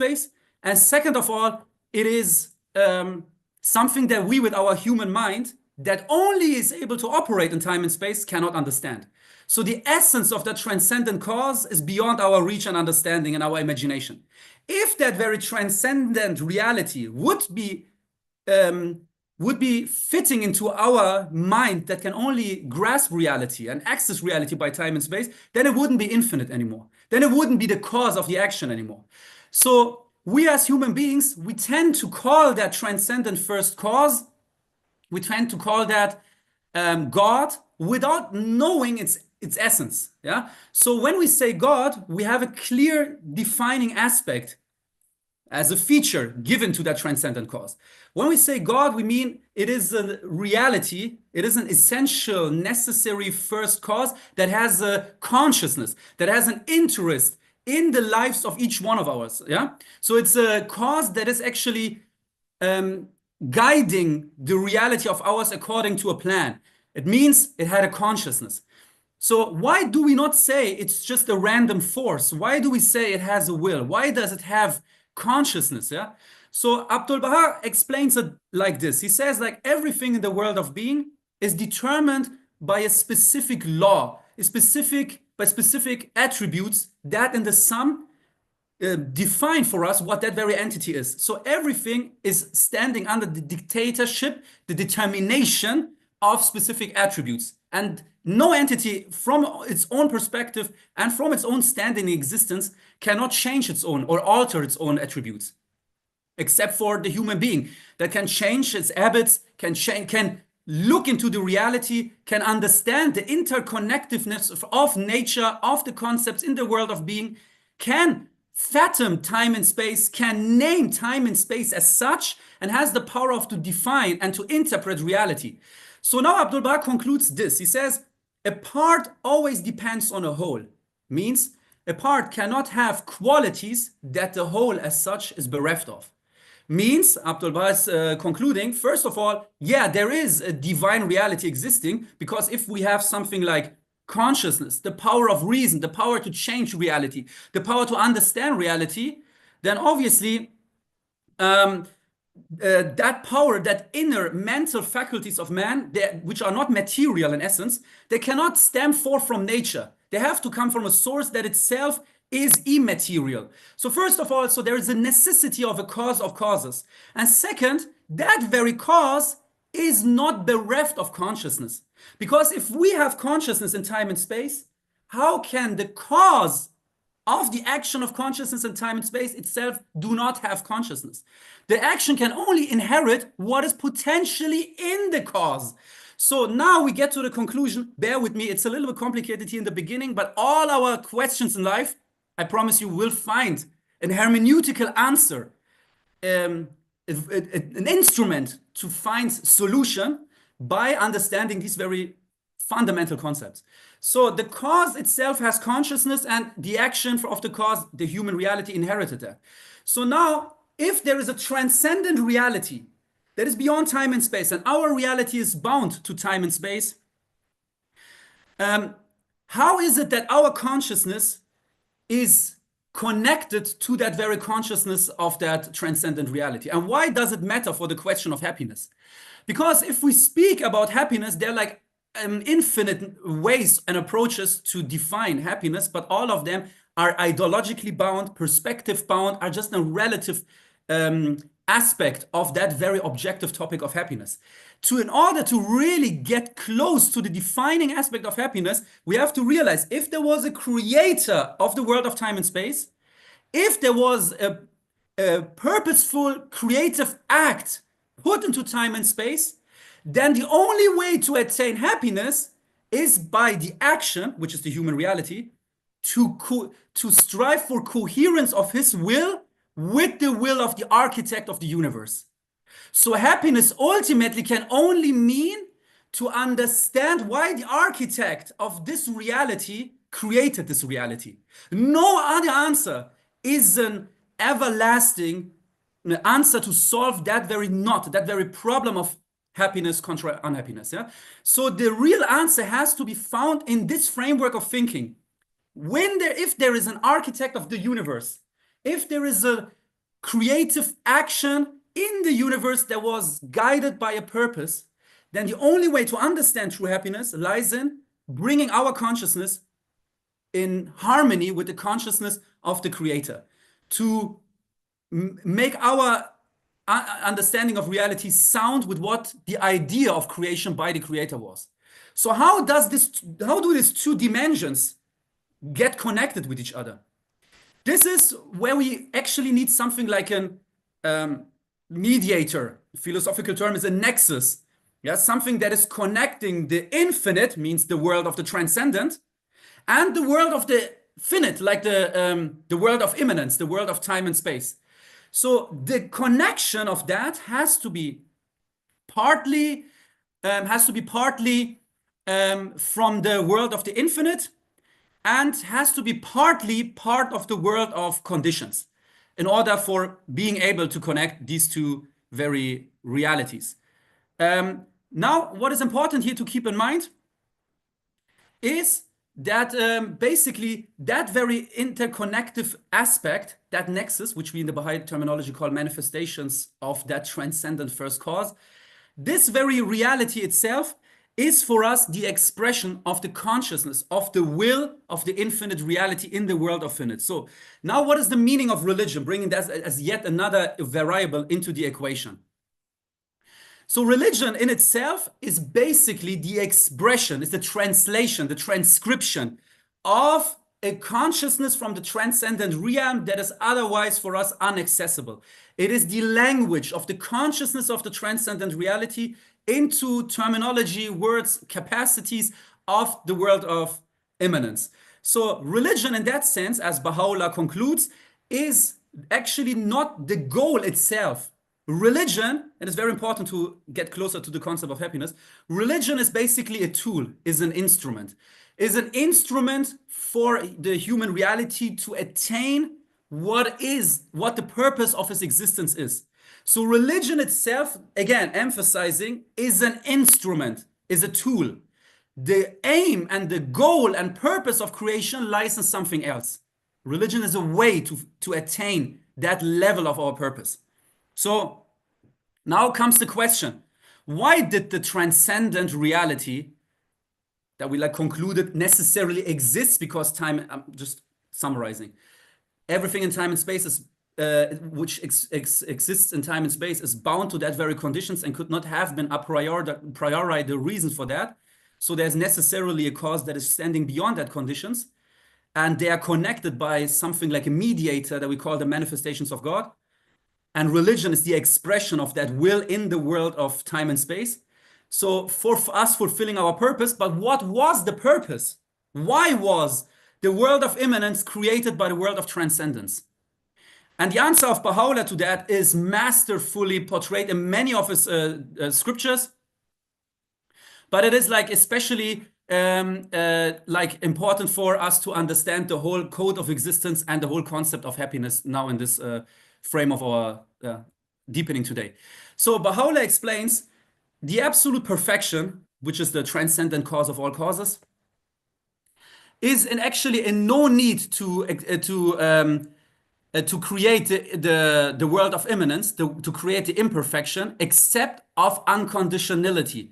space. And second of all, it is something that we, with our human mind, that only is able to operate in time and space, cannot understand. So the essence of that transcendent cause is beyond our reach and understanding and our imagination. If that very transcendent reality would be fitting into our mind that can only grasp reality and access reality by time and space, then it wouldn't be infinite anymore. Then it wouldn't be the cause of the action anymore. So we as human beings, we tend to call that transcendent first cause, we tend to call that God, without knowing its essence. Yeah. So when we say God, we have a clear defining aspect as a feature given to that transcendent cause. When we say God, we mean it is a reality, it is an essential, necessary first cause that has a consciousness, that has an interest in the lives of each one of us. Yeah. So it's a cause that is actually guiding the reality of ours according to a plan. It means it had a consciousness. So why do we not say it's just a random force? Why do we say it has a will? Why does it have consciousness? Yeah. So Abdu'l-Baha explains it like this. He says, like, everything in the world of being is determined by a specific law, by specific attributes that in the sum define for us what that very entity is. So everything is standing under the dictatorship, the determination of specific attributes. And no entity from its own perspective and from its own standing in existence cannot change its own or alter its own attributes, except for the human being that can change its habits, can look into the reality, can understand the interconnectedness of nature, of the concepts in the world of being, can fathom time and space, can name time and space as such, and has the power to define and to interpret reality. So now Abdu'l-Baha concludes this. He says, a part always depends on a whole. Means a part cannot have qualities that the whole as such is bereft of. Means, Abdu'l-Baha is concluding, first of all, yeah, there is a divine reality existing, because if we have something like consciousness, the power of reason, the power to change reality, the power to understand reality, then obviously that power, that inner mental faculties of man, which are not material in essence, they cannot stem forth from nature. They have to come from a source that itself is immaterial. So first of all, so there is a necessity of a cause of causes. And second, that very cause is not bereft of consciousness. Because if we have consciousness in time and space, how can the cause of the action of consciousness in time and space itself do not have consciousness? The action can only inherit what is potentially in the cause. So now we get to the conclusion. Bear with me, it's a little bit complicated here in the beginning, but all our questions in life, I promise you, will find an hermeneutical answer, an instrument to find solution by understanding these very fundamental concepts. So the cause itself has consciousness, and the action of the cause, the human reality, inherited that. So now, if there is a transcendent reality that is beyond time and space, and our reality is bound to time and space, how is it that our consciousness is connected to that very consciousness of that transcendent reality? And why does it matter for the question of happiness? Because if we speak about happiness, there are like infinite ways and approaches to define happiness, but all of them are ideologically bound, perspective bound, are just a relative aspect of that very objective topic of happiness. In order to really get close to the defining aspect of happiness, we have to realize, if there was a creator of the world of time and space, if there was a purposeful creative act put into time and space, then the only way to attain happiness is by the action, which is the human reality, to strive for coherence of his will with the will of the architect of the universe. So happiness ultimately can only mean to understand why the architect of this reality created this reality. No other answer is an everlasting answer to solve that very knot, that very problem of happiness contra unhappiness. Yeah. So the real answer has to be found in this framework of thinking. If there is an architect of the universe, if there is a creative action in the universe that was guided by a purpose, then the only way to understand true happiness lies in bringing our consciousness in harmony with the consciousness of the Creator, to make our understanding of reality sound with what the idea of creation by the Creator was. So how do these two dimensions get connected with each other? This is where we actually need something like an mediator. Philosophical term is a nexus. Yeah, something that is connecting the infinite, means the world of the transcendent, and the world of the finite, like the world of immanence, the world of time and space. So the connection of that has to be partly from the world of the infinite, and has to be partly part of the world of conditions, in order for being able to connect these two very realities. Now, what is important here to keep in mind is that basically that very interconnective aspect, that nexus, which we in the Baha'i terminology call manifestations of that transcendent first cause, this very reality itself is for us the expression of the consciousness, of the will of the infinite reality in the world of finite. So now what is the meaning of religion? Bringing that as yet another variable into the equation. So religion in itself is basically the expression, is the translation, the transcription of a consciousness from the transcendent realm that is otherwise for us inaccessible. It is the language of the consciousness of the transcendent reality into terminology, words, capacities of the world of immanence. So religion in that sense, as Baha'u'llah concludes, is actually not the goal itself. Religion, and it's very important to get closer to the concept of happiness, religion is basically a tool, is an instrument for the human reality to attain what the purpose of its existence is. So religion itself, again, emphasizing, is an instrument, is a tool. The aim and the goal and purpose of creation lies in something else. Religion is a way to attain that level of our purpose. So now comes the question, why did the transcendent reality that we concluded necessarily exists? Because time, I'm just summarizing, everything in time and space is which exists in time and space is bound to that very conditions and could not have been a priori the reason for that. So there's necessarily a cause that is standing beyond that conditions, and they are connected by something like a mediator that we call the manifestations of God. And religion is the expression of that will in the world of time and space. So for us fulfilling our purpose, but what was the purpose? Why was the world of immanence created by the world of transcendence? And the answer of Baha'u'llah to that is masterfully portrayed in many of his scriptures. But it is especially important for us to understand the whole code of existence and the whole concept of happiness now in this frame of our deepening today. So Baha'u'llah explains the absolute perfection, which is the transcendent cause of all causes, is actually in no need to create the world of immanence, to create the imperfection, except of unconditionality.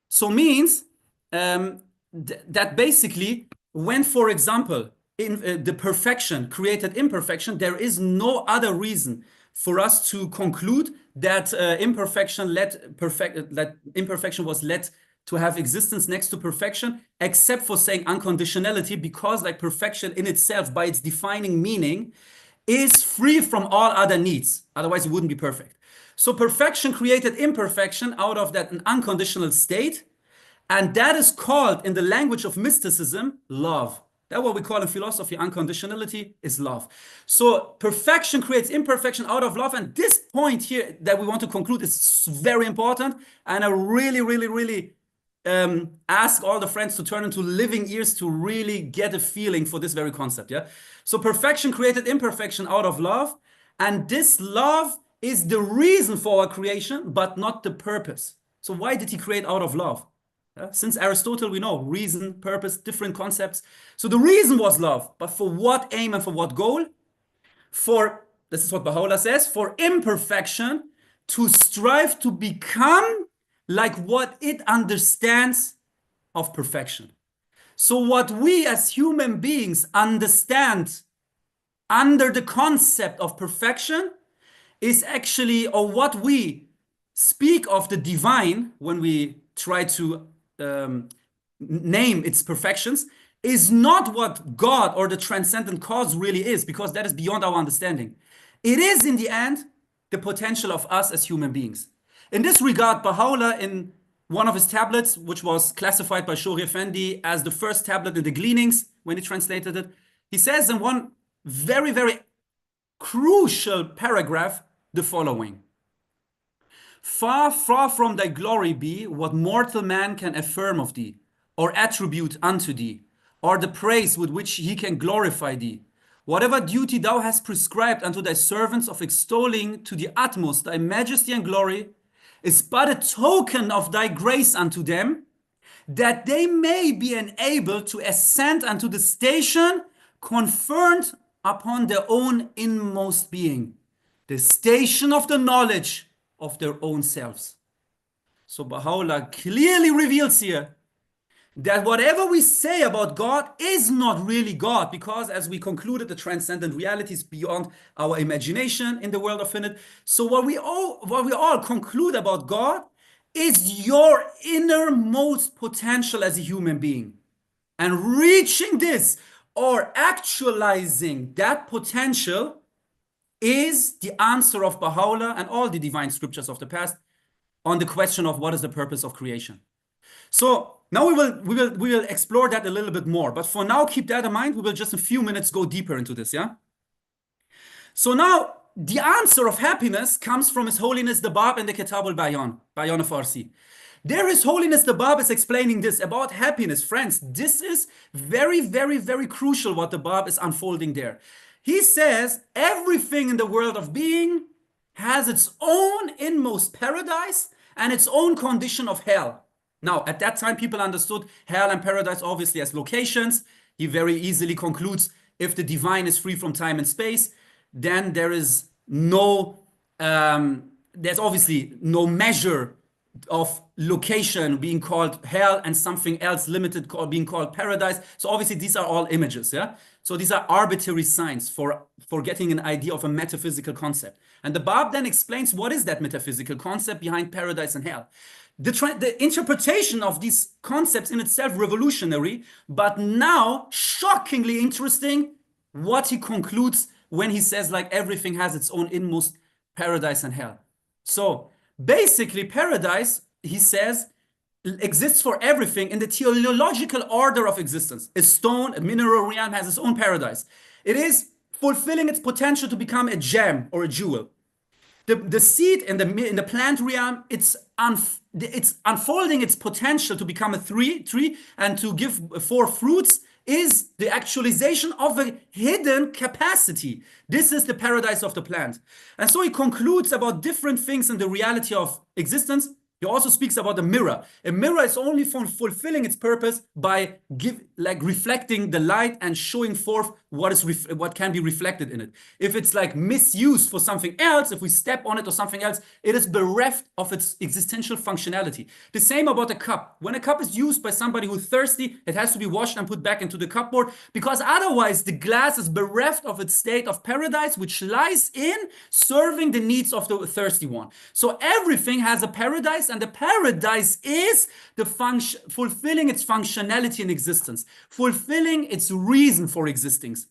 So means that basically when, for example, in the perfection created imperfection, there is no other reason for us to conclude that imperfection was led to have existence next to perfection, except for saying unconditionality, because perfection in itself, by its defining meaning, is free from all other needs. Otherwise, it wouldn't be perfect. So perfection created imperfection out of that an unconditional state, and that is called, in the language of mysticism, love. That's what we call in philosophy unconditionality is love. So perfection creates imperfection out of love, and this point here that we want to conclude is very important, and I really ask all the friends to turn into living ears to really get a feeling for this very concept. Yeah. So perfection created imperfection out of love, and this love is the reason for our creation, but not the purpose. So why did he create out of love? Since Aristotle, we know reason, purpose, different concepts. So the reason was love, but for what aim and for what goal? for, this is what Baha'u'llah says, for imperfection to strive to become like what it understands of perfection. So what we as human beings understand under the concept of perfection is actually, or what we speak of the divine when we try to name its perfections, is not what God or the transcendent cause really is, because that is beyond our understanding. It is, in the end, the potential of us as human beings. In this regard, Baha'u'llah, in one of his tablets, which was classified by Shori Effendi as the first tablet in the Gleanings, when he translated it, he says in one very, very crucial paragraph the following: far, far from thy glory be what mortal man can affirm of thee, or attribute unto thee, or the praise with which he can glorify thee. Whatever duty thou hast prescribed unto thy servants of extolling to the utmost thy majesty and glory, is but a token of thy grace unto them, that they may be enabled to ascend unto the station conferred upon their own inmost being, the station of the knowledge of their own selves. So Baha'u'llah clearly reveals here that whatever we say about God is not really God, because as we concluded, the transcendent reality is beyond our imagination in the world of finite. So what we all conclude about God is your innermost potential as a human being. And reaching this or actualizing that potential is the answer of Baha'u'llah and all the divine scriptures of the past on the question of what is the purpose of creation. So now we will explore that a little bit more. But for now, keep that in mind. We will just in a few minutes go deeper into this, yeah? So now the answer of happiness comes from His Holiness the Bab in the Kitab al-Bayan, Bayan of Farsi. There His Holiness the Bab is explaining this about happiness. Friends, this is very, very, very crucial what the Bab is unfolding there. He says everything in the world of being has its own inmost paradise and its own condition of hell. Now, at that time, people understood hell and paradise obviously as locations. He very easily concludes if the divine is free from time and space, then there is no, there's obviously no measure of location being called hell and something else limited being called paradise. So obviously these are all images, yeah? So these are arbitrary signs for getting an idea of a metaphysical concept. And the Bab then explains what is that metaphysical concept behind paradise and hell. The interpretation of these concepts in itself revolutionary, but now shockingly interesting what he concludes when he says like everything has its own inmost paradise and hell. So basically paradise, he says, exists for everything in the teleological order of existence. A stone, a mineral realm has its own paradise. It is fulfilling its potential to become a gem or a jewel. The seed in the plant realm, it's unfolding its potential to become a tree and to give forth fruits is the actualization of a hidden capacity. This is the paradise of the plant. And so he concludes about different things in the reality of existence. He also speaks about a mirror. A mirror is only fulfilling its purpose by reflecting the light and showing forth what can be reflected in it. If it's like misused for something else, if we step on it or something else, it is bereft of its existential functionality. The same about a cup. When a cup is used by somebody who's thirsty, it has to be washed and put back into the cupboard, because otherwise the glass is bereft of its state of paradise, which lies in serving the needs of the thirsty one. So everything has a paradise, and the paradise is the fulfilling its functionality in existence, fulfilling its reason for existence.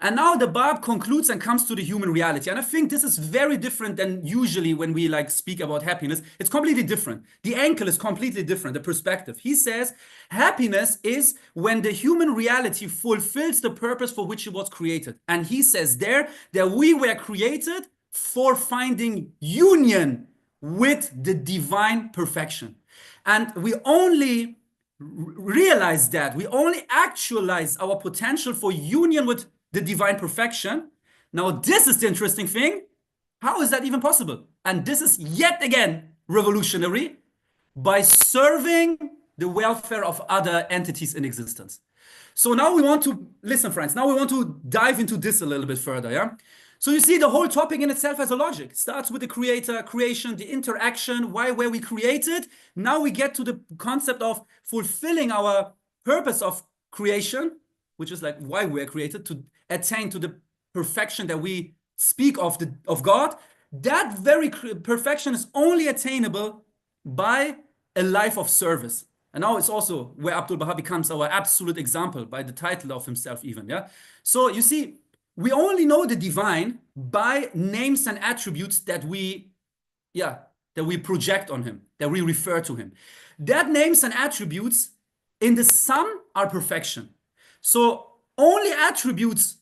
And now the Bab concludes and comes to the human reality. And I think this is very different than usually when we speak about happiness. It's completely different. The angle is completely different, the perspective. He says happiness is when the human reality fulfills the purpose for which it was created. And he says there that we were created for finding union with the divine perfection. And we only realize that, we only actualize our potential for union with the divine perfection. Now, this is the interesting thing. How is that even possible? And this is yet again revolutionary, by serving the welfare of other entities in existence. So now we want to, listen friends, now we want to dive into this a little bit further, yeah? So you see the whole topic in itself has a logic. It starts with the creator, creation, the interaction, why were we created? Now we get to the concept of fulfilling our purpose of creation, which is like why we're created, to attain to the perfection that we speak of God. That very perfection is only attainable by a life of service. And now it's also where Abdul Baha becomes our absolute example by the title of himself even, yeah? So you see, we only know the divine by names and attributes that we project on him, that we refer to him. That names and attributes in the sum are perfection. So only attributes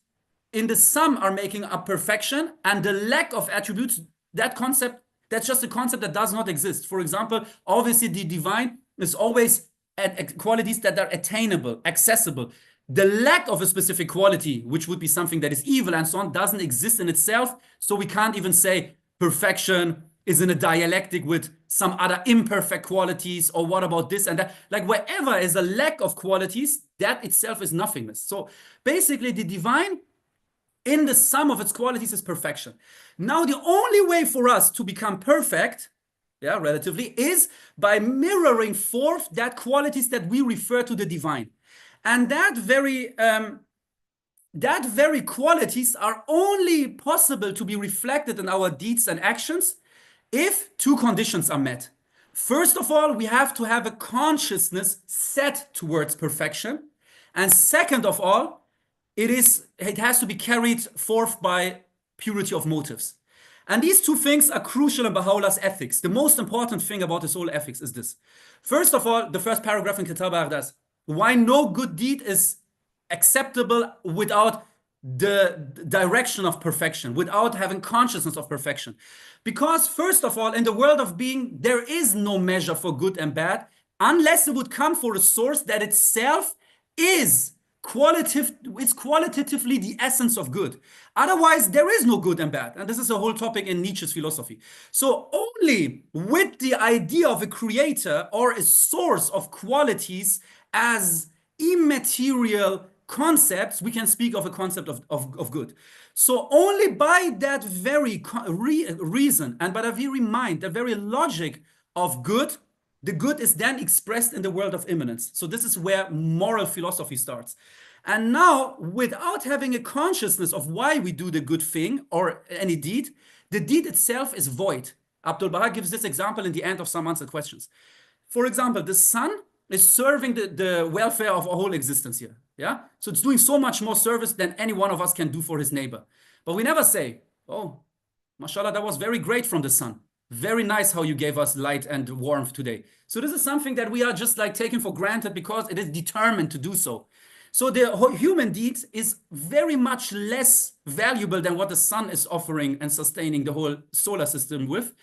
in the sum are making up perfection, and the lack of attributes, that concept, that's just a concept that does not exist. For example, obviously the divine is always at qualities that are attainable, accessible. The lack of a specific quality, which would be something that is evil and so on, doesn't exist in itself. So we can't even say perfection is in a dialectic with some other imperfect qualities, or what about this and that? Like wherever is a lack of qualities, that itself is nothingness. So basically the divine in the sum of its qualities is perfection. Now the only way for us to become perfect, yeah, relatively, is by mirroring forth that qualities that we refer to the divine. And that very qualities are only possible to be reflected in our deeds and actions if two conditions are met. First of all, we have to have a consciousness set towards perfection. And second of all, it has to be carried forth by purity of motives. And these two things are crucial in Baha'u'llah's ethics. The most important thing about his whole ethics is this. First of all, the first paragraph in Kitab Ardas, why no good deed is acceptable without the direction of perfection, without having consciousness of perfection. Because first of all, in the world of being, there is no measure for good and bad, unless it would come for a source that itself is qualitatively the essence of good. Otherwise, there is no good and bad. And this is a whole topic in Nietzsche's philosophy. So only with the idea of a creator or a source of qualities as immaterial concepts, we can speak of a concept of good. So only by that very reason and by the very mind, the very logic of good, the good is then expressed in the world of immanence. So this is where moral philosophy starts. And now, without having a consciousness of why we do the good thing or any deed, the deed itself is void. Abdul Baha gives this example in the end of Some Answered Questions. For example, the sun is serving the welfare of our whole existence here. Yeah? So it's doing so much more service than any one of us can do for his neighbor. But we never say, oh, mashallah, that was very great from the sun. Very nice how you gave us light and warmth today. So this is something that we are just like taking for granted because it is determined to do so. So the human deed is very much less valuable than what the sun is offering and sustaining the whole solar system with,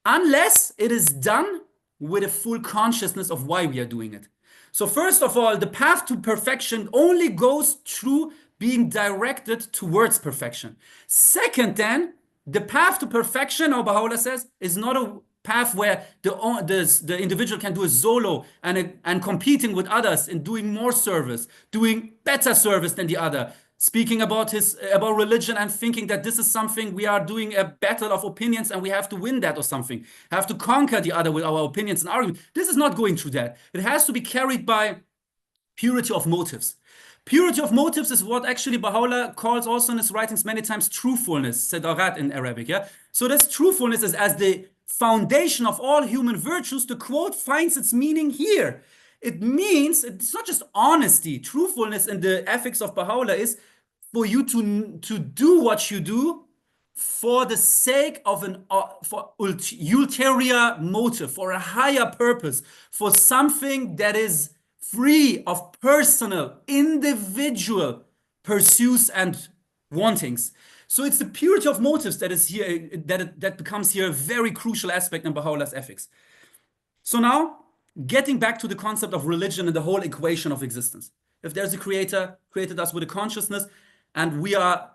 unless it is done with a full consciousness of why we are doing it. So first of all, the path to perfection only goes through being directed towards perfection. Second, then, the path to perfection, or Baha'u'llah says, is not a path where the individual can do a solo and competing with others in doing more service, doing better service than the other, speaking about religion and thinking that this is something we are doing a battle of opinions and we have to win that or something, have to conquer the other with our opinions and arguments. This is not going through that. It has to be carried by purity of motives. Purity of motives is what actually Baha'u'llah calls also in his writings many times truthfulness, sadarat in Arabic. Yeah. So this truthfulness is as the foundation of all human virtues. The quote finds its meaning here. It means it's not just honesty. Truthfulness in the ethics of Baha'u'llah is for you to do what you do for the sake of for ulterior motive, for a higher purpose, for something that is free of personal, individual pursuits and wantings. So it's the purity of motives that is here, that becomes here a very crucial aspect in Baha'u'llah's ethics. So now, getting back to the concept of religion and the whole equation of existence. If there's a creator, created us with a consciousness, and we are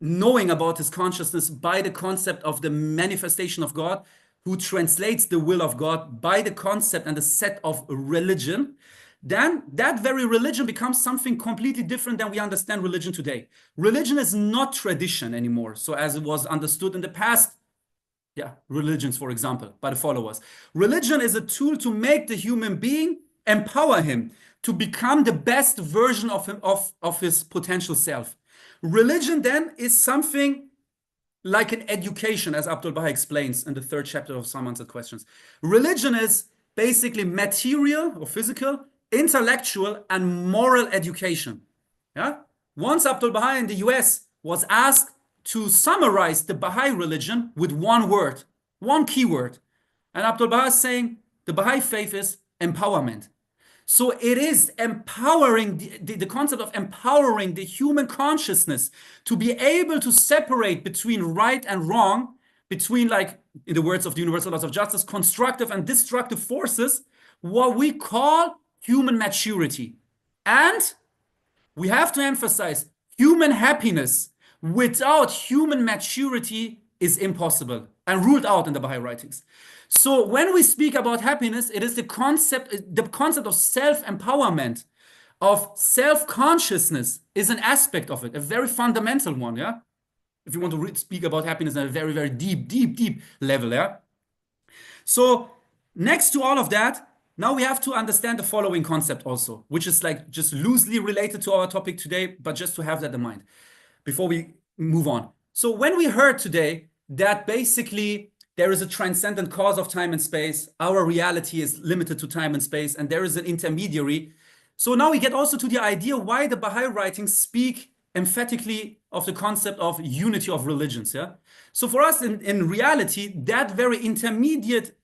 knowing about his consciousness by the concept of the manifestation of God, who translates the will of God by the concept and the set of religion, then that very religion becomes something completely different than we understand religion today. Religion is not tradition anymore. So as it was understood in the past, religions, for example, by the followers. Religion is a tool to make the human being, empower him to become the best version of him, of his potential self. Religion then is something like an education, as Abdul Baha explains in the 3rd chapter of Some Answered Questions. Religion is basically material or physical, intellectual, and moral education. Yeah? Once Abdul Baha in the US was asked to summarize the Baha'i religion with one word, one keyword. And Abdul Baha is saying the Baha'i faith is empowerment. So it is empowering, the concept of empowering the human consciousness to be able to separate between right and wrong, between, like, in the words of the universal laws of justice, constructive and destructive forces, what we call human maturity. And we have to emphasize, human happiness without human maturity is impossible and ruled out in the Baha'i writings. So when we speak about happiness, it is the concept of self-empowerment, of self-consciousness is an aspect of it, a very fundamental one, yeah? If you want to speak about happiness at a very, very deep level, yeah? So next to all of that, now we have to understand the following concept also, which is like just loosely related to our topic today, but just to have that in mind before we move on. So when we heard today that basically there is a transcendent cause of time and space, our reality is limited to time and space, and there is an intermediary. So now we get also to the idea why the Baha'i writings speak emphatically of the concept of unity of religions. Yeah. So for us in reality, that very intermediate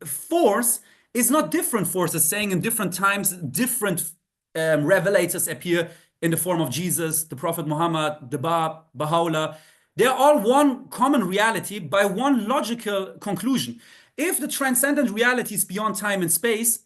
force is not different forces saying in different times, different revelators appear in the form of Jesus, the Prophet Muhammad, the Bab, Baha'u'llah. They're all one common reality by one logical conclusion. If the transcendent reality is beyond time and space,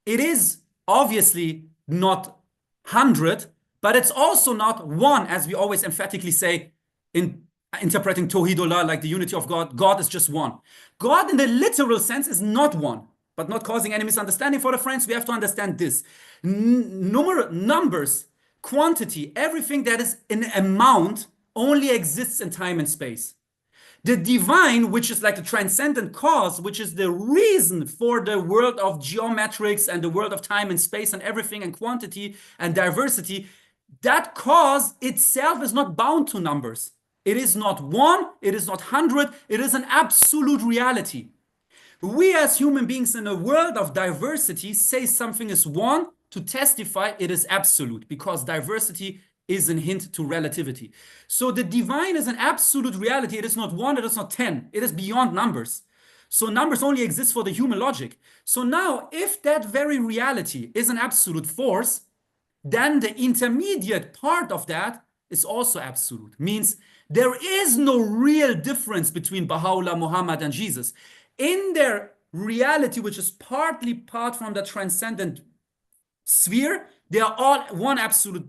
it is obviously not 100, but it's also not one, as we always emphatically say in interpreting Tawhidullah, like the unity of God. God is just one. God in the literal sense is not one, but not causing any misunderstanding for the friends, we have to understand this. Numbers, quantity, everything that is in amount only exists in time and space. The divine, which is like the transcendent cause, which is the reason for the world of geometrics and the world of time and space and everything and quantity and diversity, that cause itself is not bound to numbers. It is not one, it is not 100, it is an absolute reality. We as human beings in a world of diversity say something is one to testify it is absolute, because diversity is a hint to relativity. So the divine is an absolute reality. It is not one, it is not 10. It is beyond numbers. So numbers only exist for the human logic. So now, if that very reality is an absolute force, then the intermediate part of that is also absolute. Means there is no real difference between Baha'u'llah, Muhammad, and Jesus. In their reality, which is partly part from the transcendent sphere, they are all one absolute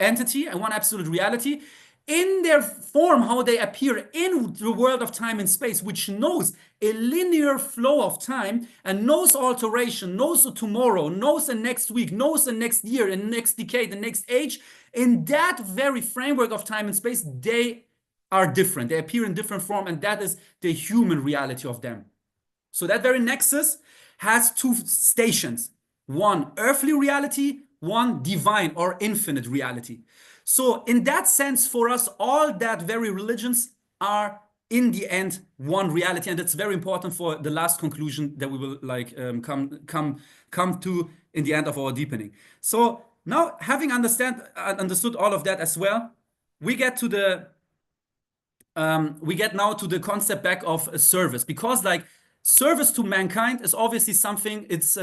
entity and one absolute reality. In their form, how they appear in the world of time and space, which knows a linear flow of time and knows alteration, knows tomorrow, knows the next week, knows the next year, and next decade, the next age. In that very framework of time and space, they are different. They appear in different form, and that is the human reality of them. So that very nexus has two stations. One earthly reality, one divine or infinite reality. So in that sense, for us, all that very religions are in the end one reality, and it's very important for the last conclusion that we will like come to in the end of our deepening. So now, having understood all of that as well, we get to the now to the concept back of a service, because like service to mankind is obviously something. It's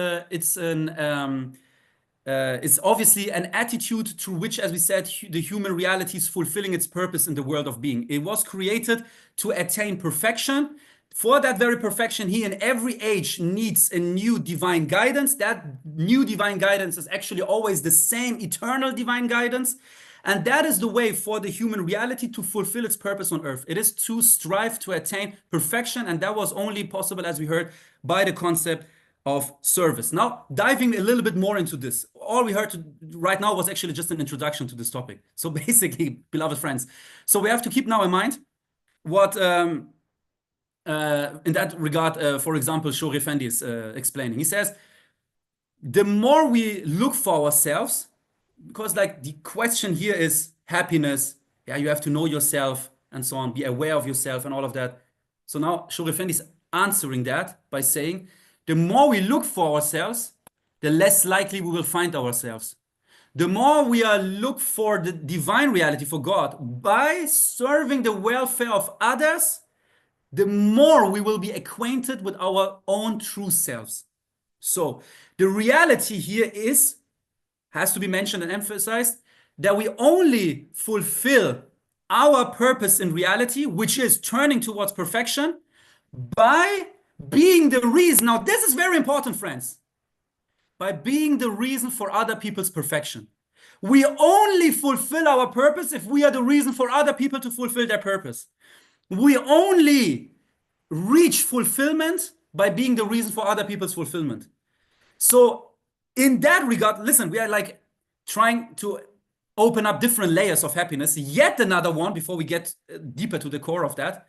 obviously an attitude through which, as we said, the human reality is fulfilling its purpose in the world of being. It was created to attain perfection. For that very perfection, he in every age needs a new divine guidance. That new divine guidance is actually always the same eternal divine guidance. And that is the way for the human reality to fulfill its purpose on earth. It is to strive to attain perfection. And that was only possible, as we heard, by the concept of service. Now, diving a little bit more into this, all we heard right now was actually just an introduction to this topic. So basically, beloved friends, so we have to keep now in mind what, in that regard, for example, Shor Effendi is explaining. He says, the more we look for ourselves, because like the question here is happiness, yeah, you have to know yourself and so on, be aware of yourself and all of that. So now Shor Effendi is answering that by saying, the more we look for ourselves, the less likely we will find ourselves. The more we look for the divine reality, for God, by serving the welfare of others, the more we will be acquainted with our own true selves. So the reality here has to be mentioned and emphasized, that we only fulfill our purpose in reality, which is turning towards perfection, by being the reason. Now, this is very important, friends. By being the reason for other people's perfection. We only fulfill our purpose if we are the reason for other people to fulfill their purpose. We only reach fulfillment by being the reason for other people's fulfillment. So in that regard, listen, we are like trying to open up different layers of happiness. Yet another one, before we get deeper to the core of that,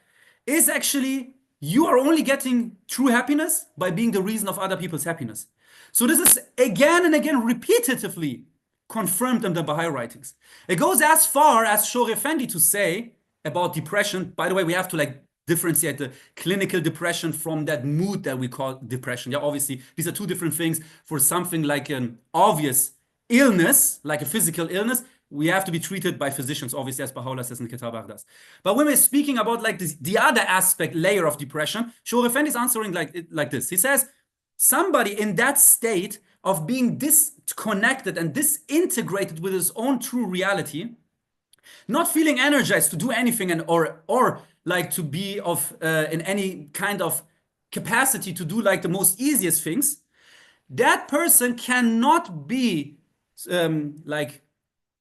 is actually you are only getting true happiness by being the reason of other people's happiness. So this is again and again repetitively confirmed in the Baha'i writings. It goes as far as Shor Effendi to say about depression. By the way, we have to like differentiate the clinical depression from that mood that we call depression. Yeah, obviously, these are two different things. For something like an obvious illness, like a physical illness, we have to be treated by physicians, obviously, as Baha'u'llah says in Kitab Aqdas. But when we're speaking about like this, the other aspect, layer of depression, Shor Effendi is answering like this. He says, somebody in that state of being disconnected and disintegrated with his own true reality, not feeling energized to do anything and or like to be of in any kind of capacity to do like the most easiest things, that person cannot be like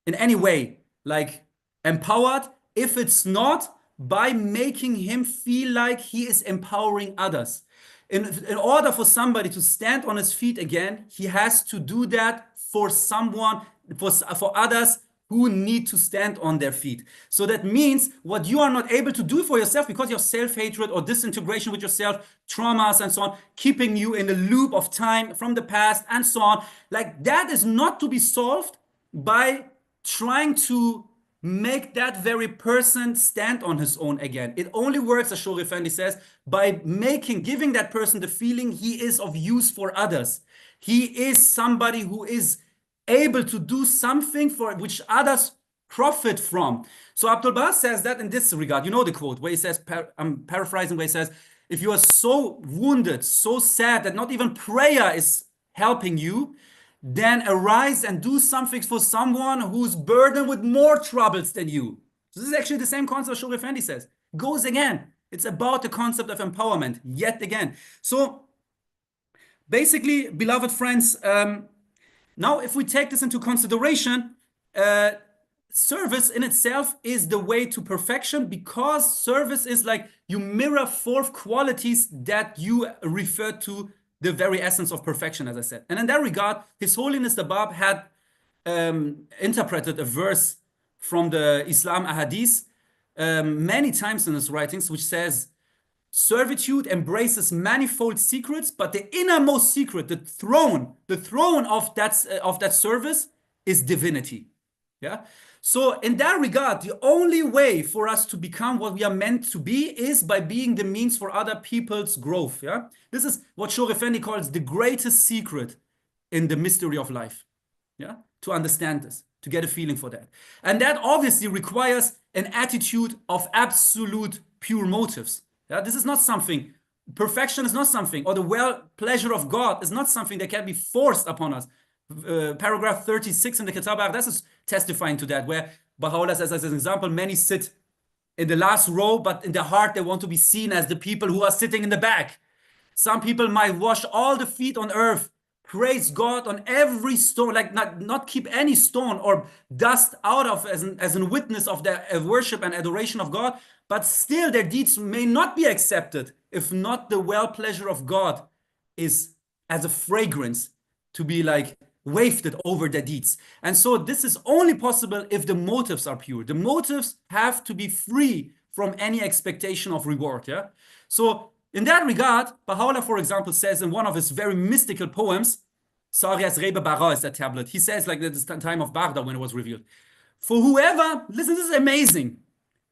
in any way like empowered if it's not by making him feel like he is empowering others. In order for somebody to stand on his feet again, he has to do that for someone, for others who need to stand on their feet. So that means what you are not able to do for yourself because of self-hatred or disintegration with yourself, traumas and so on, keeping you in a loop of time from the past and so on, like that is not to be solved by trying to make that very person stand on his own again. It only works, as Shor Effendi says, by giving that person the feeling he is of use for others. He is somebody who is able to do something for which others profit from. So Abdul Baha says that in this regard. You know the quote where he says, I'm paraphrasing, where he says, if you are so wounded, so sad that not even prayer is helping you, then arise and do something for someone who's burdened with more troubles than you. So this is actually the same concept Shor Effendi says. Goes again. It's about the concept of empowerment, yet again. So basically, beloved friends, now if we take this into consideration, service in itself is the way to perfection, because service is like you mirror forth qualities that you refer to the very essence of perfection, as I said. And in that regard, His Holiness the Bab had interpreted a verse from the Islam Ahadith many times in his writings, which says, servitude embraces manifold secrets, but the innermost secret, the throne of that service is divinity. Yeah. So in that regard, the only way for us to become what we are meant to be is by being the means for other people's growth. Yeah. This is what Shor Effendi calls the greatest secret in the mystery of life. Yeah. To understand this, to get a feeling for that. And that obviously requires an attitude of absolute pure motives. Yeah. This is not something, perfection is not something, or the pleasure of God is not something that can be forced upon us. Paragraph 36 in the Kitab Aqdas is testifying to that, where Baha'u'llah says as an example, many sit in the last row, but in their heart they want to be seen as the people who are sitting in the back. Some people might wash all the feet on earth, praise God on every stone, like not keep any stone or dust out of as a witness of their worship and adoration of God, but still their deeds may not be accepted if not the pleasure of God is as a fragrance to be like wafted over their deeds. And so this is only possible if the motives are pure. The motives have to be free from any expectation of reward. Yeah. So in that regard, Baha'u'llah, for example, says in one of his very mystical poems, Sarias Rebe Bara is that tablet. He says, like at the time of Baghdad when it was revealed, for whoever, listen, this is amazing.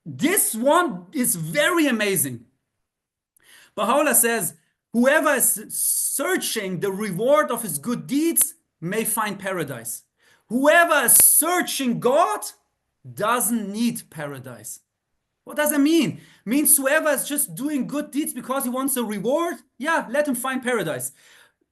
This one is very amazing. Baha'u'llah says, whoever is searching the reward of his good deeds may find paradise. Whoever is searching God doesn't need paradise. What does it mean? It means whoever is just doing good deeds because he wants a reward, yeah, let him find paradise.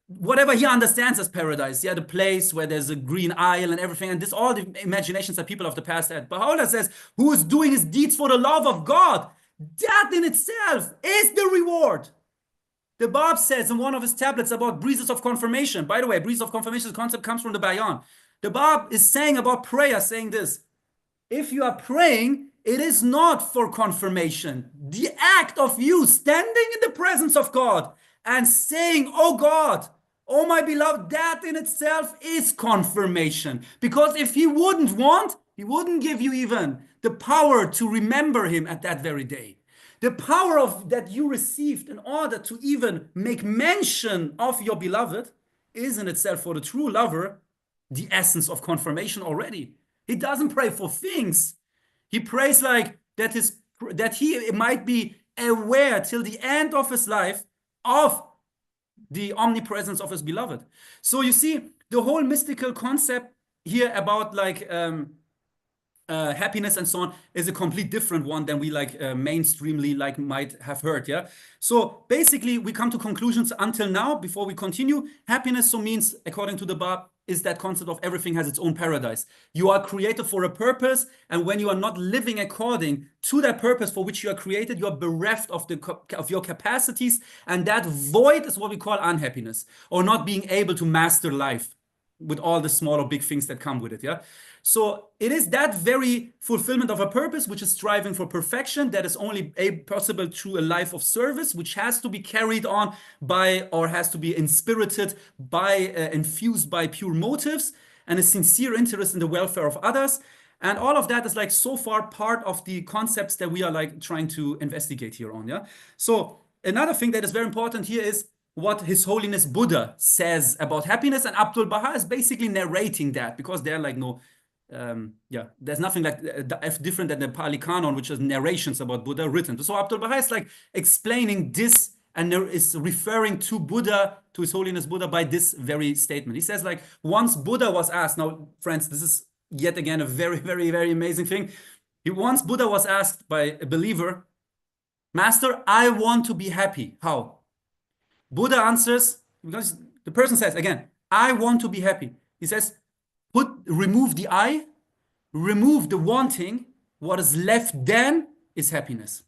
Whatever he understands as paradise, yeah, the place where there's a green isle and everything, and this all the imaginations that people of the past had. Baha'u'llah says, who is doing his deeds for the love of God, that in itself is the reward. The Bab says in one of his tablets about breezes of confirmation. By the way, breezes of confirmation concept comes from the Bayan. The Bab is saying about prayer, saying this: if you are praying, it is not for confirmation. The act of you standing in the presence of God and saying, oh God, oh my beloved, that in itself is confirmation. Because if he wouldn't want, he wouldn't give you even the power to remember him at that very day. The power of that you received in order to even make mention of your beloved is in itself, for the true lover, the essence of confirmation already. He doesn't pray for things. He prays like that he might be aware till the end of his life of the omnipresence of his beloved. So you see, the whole mystical concept here about like happiness and so on is a complete different one than we like mainstreamly like might have heard. Yeah. So basically we come to conclusions until now. Before we continue, happiness so means, according to the Bab, is that concept of everything has its own paradise. You are created for a purpose, and when you are not living according to that purpose for which you are created, you are bereft of your capacities, and that void is what we call unhappiness, or not being able to master life with all the small or big things that come with it. Yeah. So it is that very fulfillment of a purpose, which is striving for perfection, that is only possible through a life of service, which has to be carried on by, or has to be inspirited by, infused by pure motives and a sincere interest in the welfare of others. And all of that is like so far part of the concepts that we are like trying to investigate here on. Yeah. So another thing that is very important here is what His Holiness Buddha says about happiness, and Abdul Baha is basically narrating that, because they're like no. There's nothing like different than the Pali Canon, which is narrations about Buddha written. So Abdul Baha is like explaining this and is referring to Buddha, to His Holiness Buddha, by this very statement. He says, like, once Buddha was asked, now friends, this is yet again a very, very, very amazing thing. Once Buddha was asked by a believer, Master, I want to be happy. How? Buddha answers, because the person says, again, I want to be happy. He says, remove the I, remove the wanting, what is left then is happiness.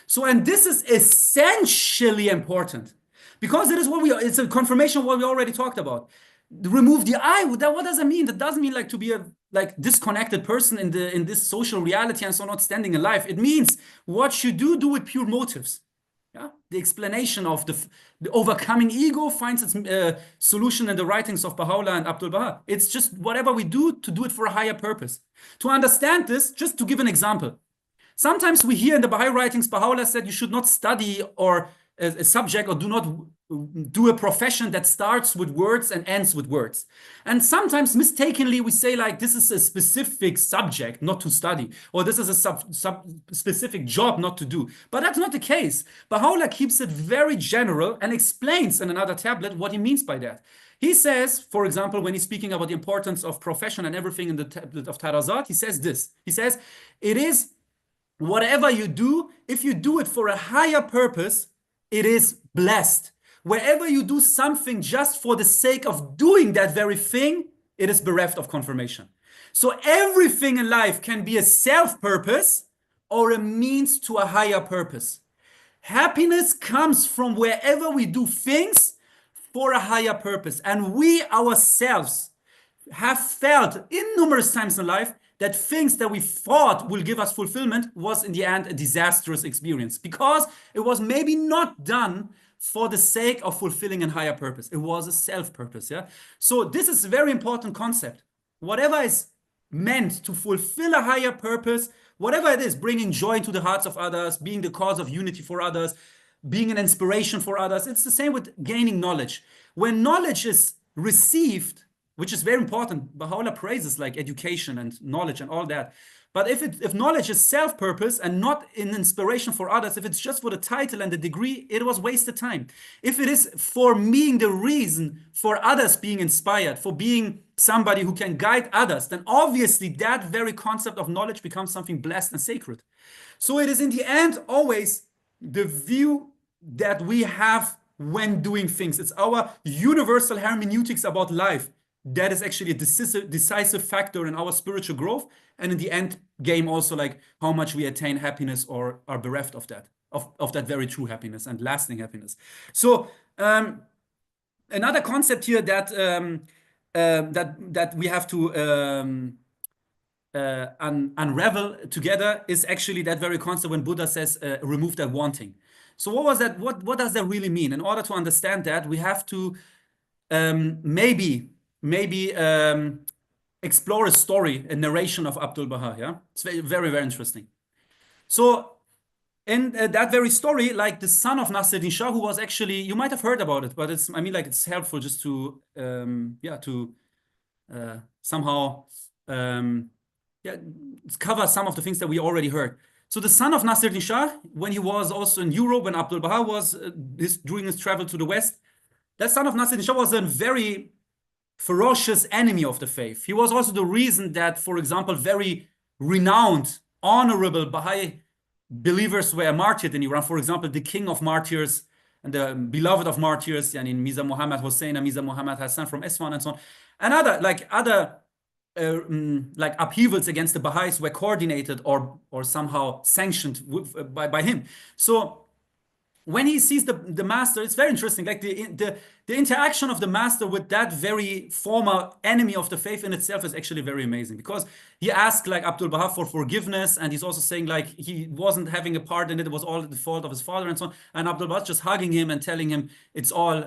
So, and this is essentially important, because it is what it's a confirmation of what we already talked about. Remove the I, what does that mean? That doesn't mean like to be a like disconnected person in this social reality and so not standing alive. It means what you do with pure motives. Yeah, the explanation of the overcoming ego finds its solution in the writings of Baha'u'llah and Abdul Baha. It's just whatever we do to do it for a higher purpose. To understand this, just to give an example, sometimes we hear in the Baha'i writings, Baha'u'llah said you should not study or a subject, or do not do a profession that starts with words and ends with words. And sometimes mistakenly we say like this is a specific subject not to study, or this is a specific job not to do. But that's not the case. Baha'u'llah keeps it very general and explains in another tablet what he means by that. He says, for example, when he's speaking about the importance of profession and everything in the tablet of Tarazat, he says this. He says, it is whatever you do, if you do it for a higher purpose, it is blessed. Wherever you do something just for the sake of doing that very thing, it is bereft of confirmation. So everything in life can be a self-purpose or a means to a higher purpose. Happiness comes from wherever we do things for a higher purpose. And we ourselves have felt in numerous times in life that things that we thought will give us fulfillment was in the end a disastrous experience, because it was maybe not done for the sake of fulfilling a higher purpose. It was a self-purpose, yeah? So this is a very important concept. Whatever is meant to fulfill a higher purpose, whatever it is, bringing joy into the hearts of others, being the cause of unity for others, being an inspiration for others, it's the same with gaining knowledge. When knowledge is received, which is very important, Baha'u'llah praises like education and knowledge and all that. But if knowledge is self-purpose and not in inspiration for others, if it's just for the title and the degree, it was wasted time. If it is for being the reason for others being inspired, for being somebody who can guide others, then obviously that very concept of knowledge becomes something blessed and sacred. So it is in the end always the view that we have when doing things. It's our universal hermeneutics about life that is actually a decisive factor in our spiritual growth, and in the end game also like how much we attain happiness or are bereft of that, of that very true happiness and lasting happiness. So another concept here that that we have to unravel together is actually that very concept when Buddha says remove that wanting. So what was that? What does that really mean? In order to understand that, we have to maybe explore a story, a narration of Abdul Baha. Yeah, it's very, very interesting. So in that very story, like the son of Nasruddin Shah, who was actually, you might have heard about it, but it's, I mean, like it's helpful just to somehow cover some of the things that we already heard. So the son of Nasruddin Shah, when he was also in Europe, when Abdul Baha was during his travel to the West, that son of Nasruddin Shah was a very ferocious enemy of the faith. He was also the reason that, for example, very renowned, honorable Baha'i believers were martyred in Iran. For example, the king of martyrs and the beloved of martyrs, yani Mirza Muhammad Hussein and Mirza Muhammad Hassan from Isfahan and so on. And other upheavals against the Baha'is were coordinated or somehow sanctioned by him. So when he sees the master, it's very interesting. Like the interaction of the master with that very former enemy of the faith in itself is actually very amazing, because he asked like Abdul Baha for forgiveness, and he's also saying like he wasn't having a part in it. It was all the fault of his father and so on. And Abdul Baha just hugging him and telling him it's all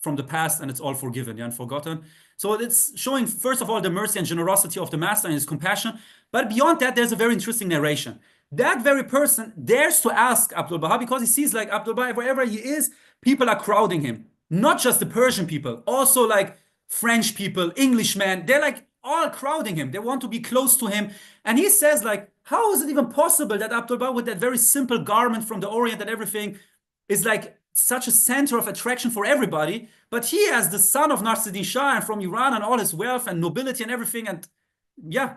from the past and it's all forgiven, and forgotten. So it's showing, first of all, the mercy and generosity of the master and his compassion. But beyond that, there's a very interesting narration. That very person dares to ask Abdul Baha, because he sees like Abdul Baha, wherever he is, people are crowding him. Not just the Persian people, also like French people, Englishmen, they're like all crowding him. They want to be close to him. And he says like, how is it even possible that Abdul Baha, with that very simple garment from the Orient and everything, is like such a center of attraction for everybody, but he, as the son of Nasruddin Shah and from Iran and all his wealth and nobility and everything, and yeah,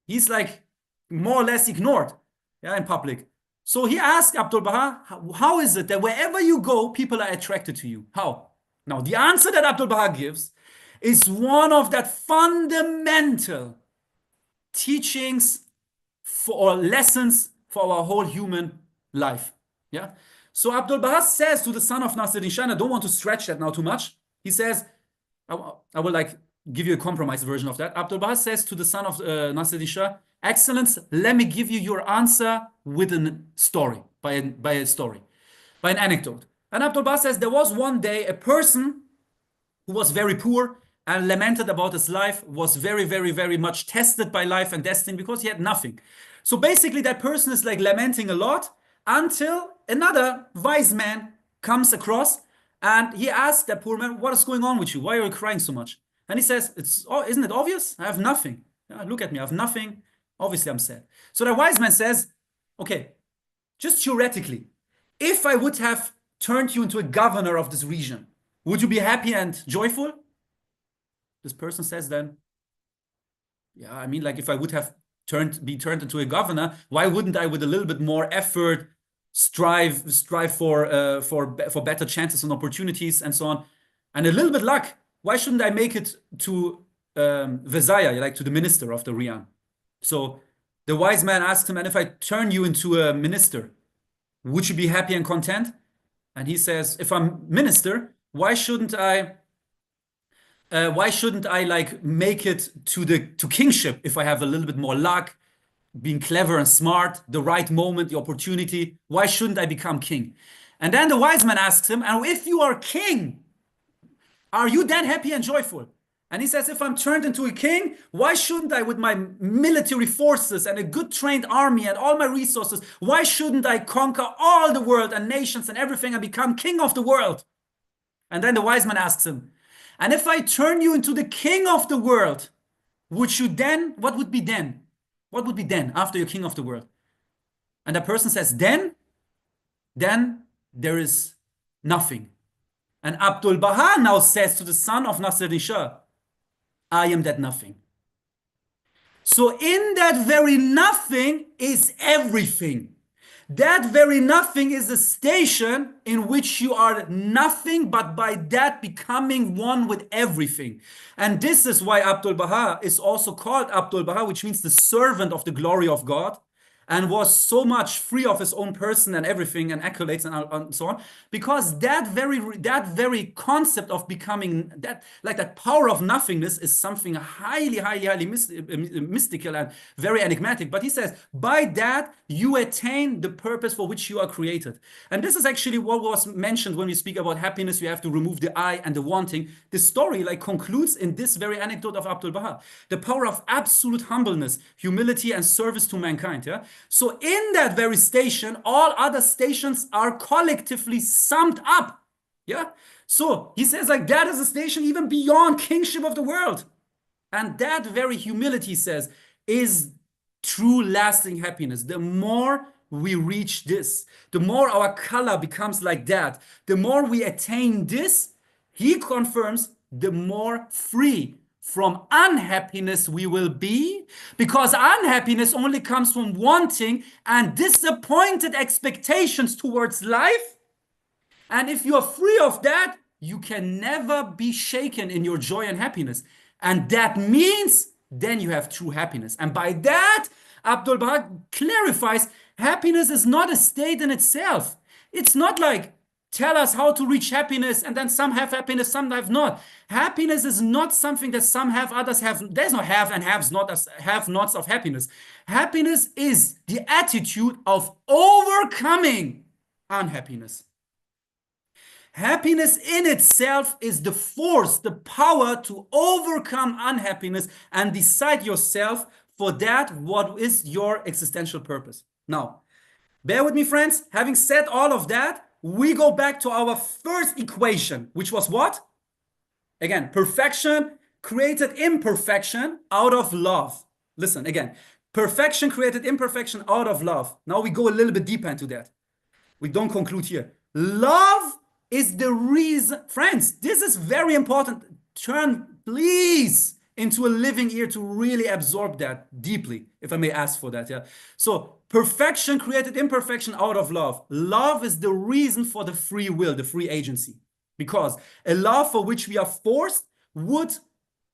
he's like more or less ignored, yeah, in public. So he asked Abdul Baha, how is it that wherever you go, people are attracted to you? How? Now, the answer that Abdul Baha gives is one of that fundamental teachings or lessons for our whole human life, yeah? So Abdul Baha says to the son of Nasruddin Shah, and I don't want to stretch that now too much. He says, I will like give you a compromise version of that. Abdul Baha says to the son of Nasruddin Shah, Excellence, let me give you your answer with a story, by an anecdote. And Abdul Baha says, there was one day a person who was very poor and lamented about his life, was very, very, very much tested by life and destiny because he had nothing. So basically that person is like lamenting a lot, until another wise man comes across and he asks that poor man, what is going on with you? Why are you crying so much? And he says, isn't it obvious? I have nothing. Look at me, I have nothing. Obviously, I'm sad. So the wise man says, okay, just theoretically, if I would have turned you into a governor of this region, would you be happy and joyful? This person says then, yeah, I mean, like if I would have be turned into a governor, why wouldn't I, with a little bit more effort, strive for better chances and opportunities and so on, and a little bit luck? Why shouldn't I make it to Vizier, like to the minister of the realm? So the wise man asks him, and if I turn you into a minister, would you be happy and content? And he says, if I'm minister, why shouldn't I like make it to kingship if I have a little bit more luck, being clever and smart, the right moment, the opportunity? Why shouldn't I become king? And then the wise man asks him, and if you are king, are you then happy and joyful? And he says, if I'm turned into a king, why shouldn't I, with my military forces and a good trained army and all my resources, why shouldn't I conquer all the world and nations and everything and become king of the world? And then the wise man asks him, and if I turn you into the king of the world, would you then, what would be then? What would be then after you're king of the world? And the person says, then there is nothing. And Abdul Baha now says to the son of Nasruddin Shah, I am that nothing. So in that very nothing is everything. That very nothing is a station in which you are nothing, but by that becoming one with everything. And this is why Abdul Baha is also called Abdul Baha, which means the servant of the glory of God, and was so much free of his own person and everything and accolades and so on, because that very concept of becoming that, like that power of nothingness, is something highly mystical and very enigmatic. But he says, by that you attain the purpose for which you are created. And this is actually what was mentioned when we speak about happiness. You have to remove the I and the wanting. The story like concludes in this very anecdote of Abdul Baha, the power of absolute humbleness, humility, and service to mankind. Yeah. So in that very station, all other stations are collectively summed up. Yeah. So he says, like, that is a station even beyond kingship of the world. And that very humility, he says, is true lasting happiness. The more we reach this, the more our color becomes like that, the more we attain this, he confirms, the more free from unhappiness we will be, because unhappiness only comes from wanting and disappointed expectations towards life. And if you are free of that, you can never be shaken in your joy and happiness. And that means then you have true happiness. And by that, Abdul Baha clarifies, happiness is not a state in itself. It's not like, tell us how to reach happiness, and then some have happiness, some have not. Happiness is not something that some have, others have. There's no have and haves not as have nots of happiness. Happiness is the attitude of overcoming unhappiness. Happiness in itself is the force, the power to overcome unhappiness and decide yourself for that what is your existential purpose. Now, bear with me, friends. Having said all of that, we go back to our first equation, which was what? Again, perfection created imperfection out of love. Listen, again, perfection created imperfection out of love. Now we go a little bit deeper into that. We don't conclude here. Love is the reason, friends, this is very important. Turn, please, into a living ear to really absorb that deeply, if I may ask for that. Yeah. So perfection created imperfection out of love. Love is the reason for the free will, the free agency. Because a love for which we are forced would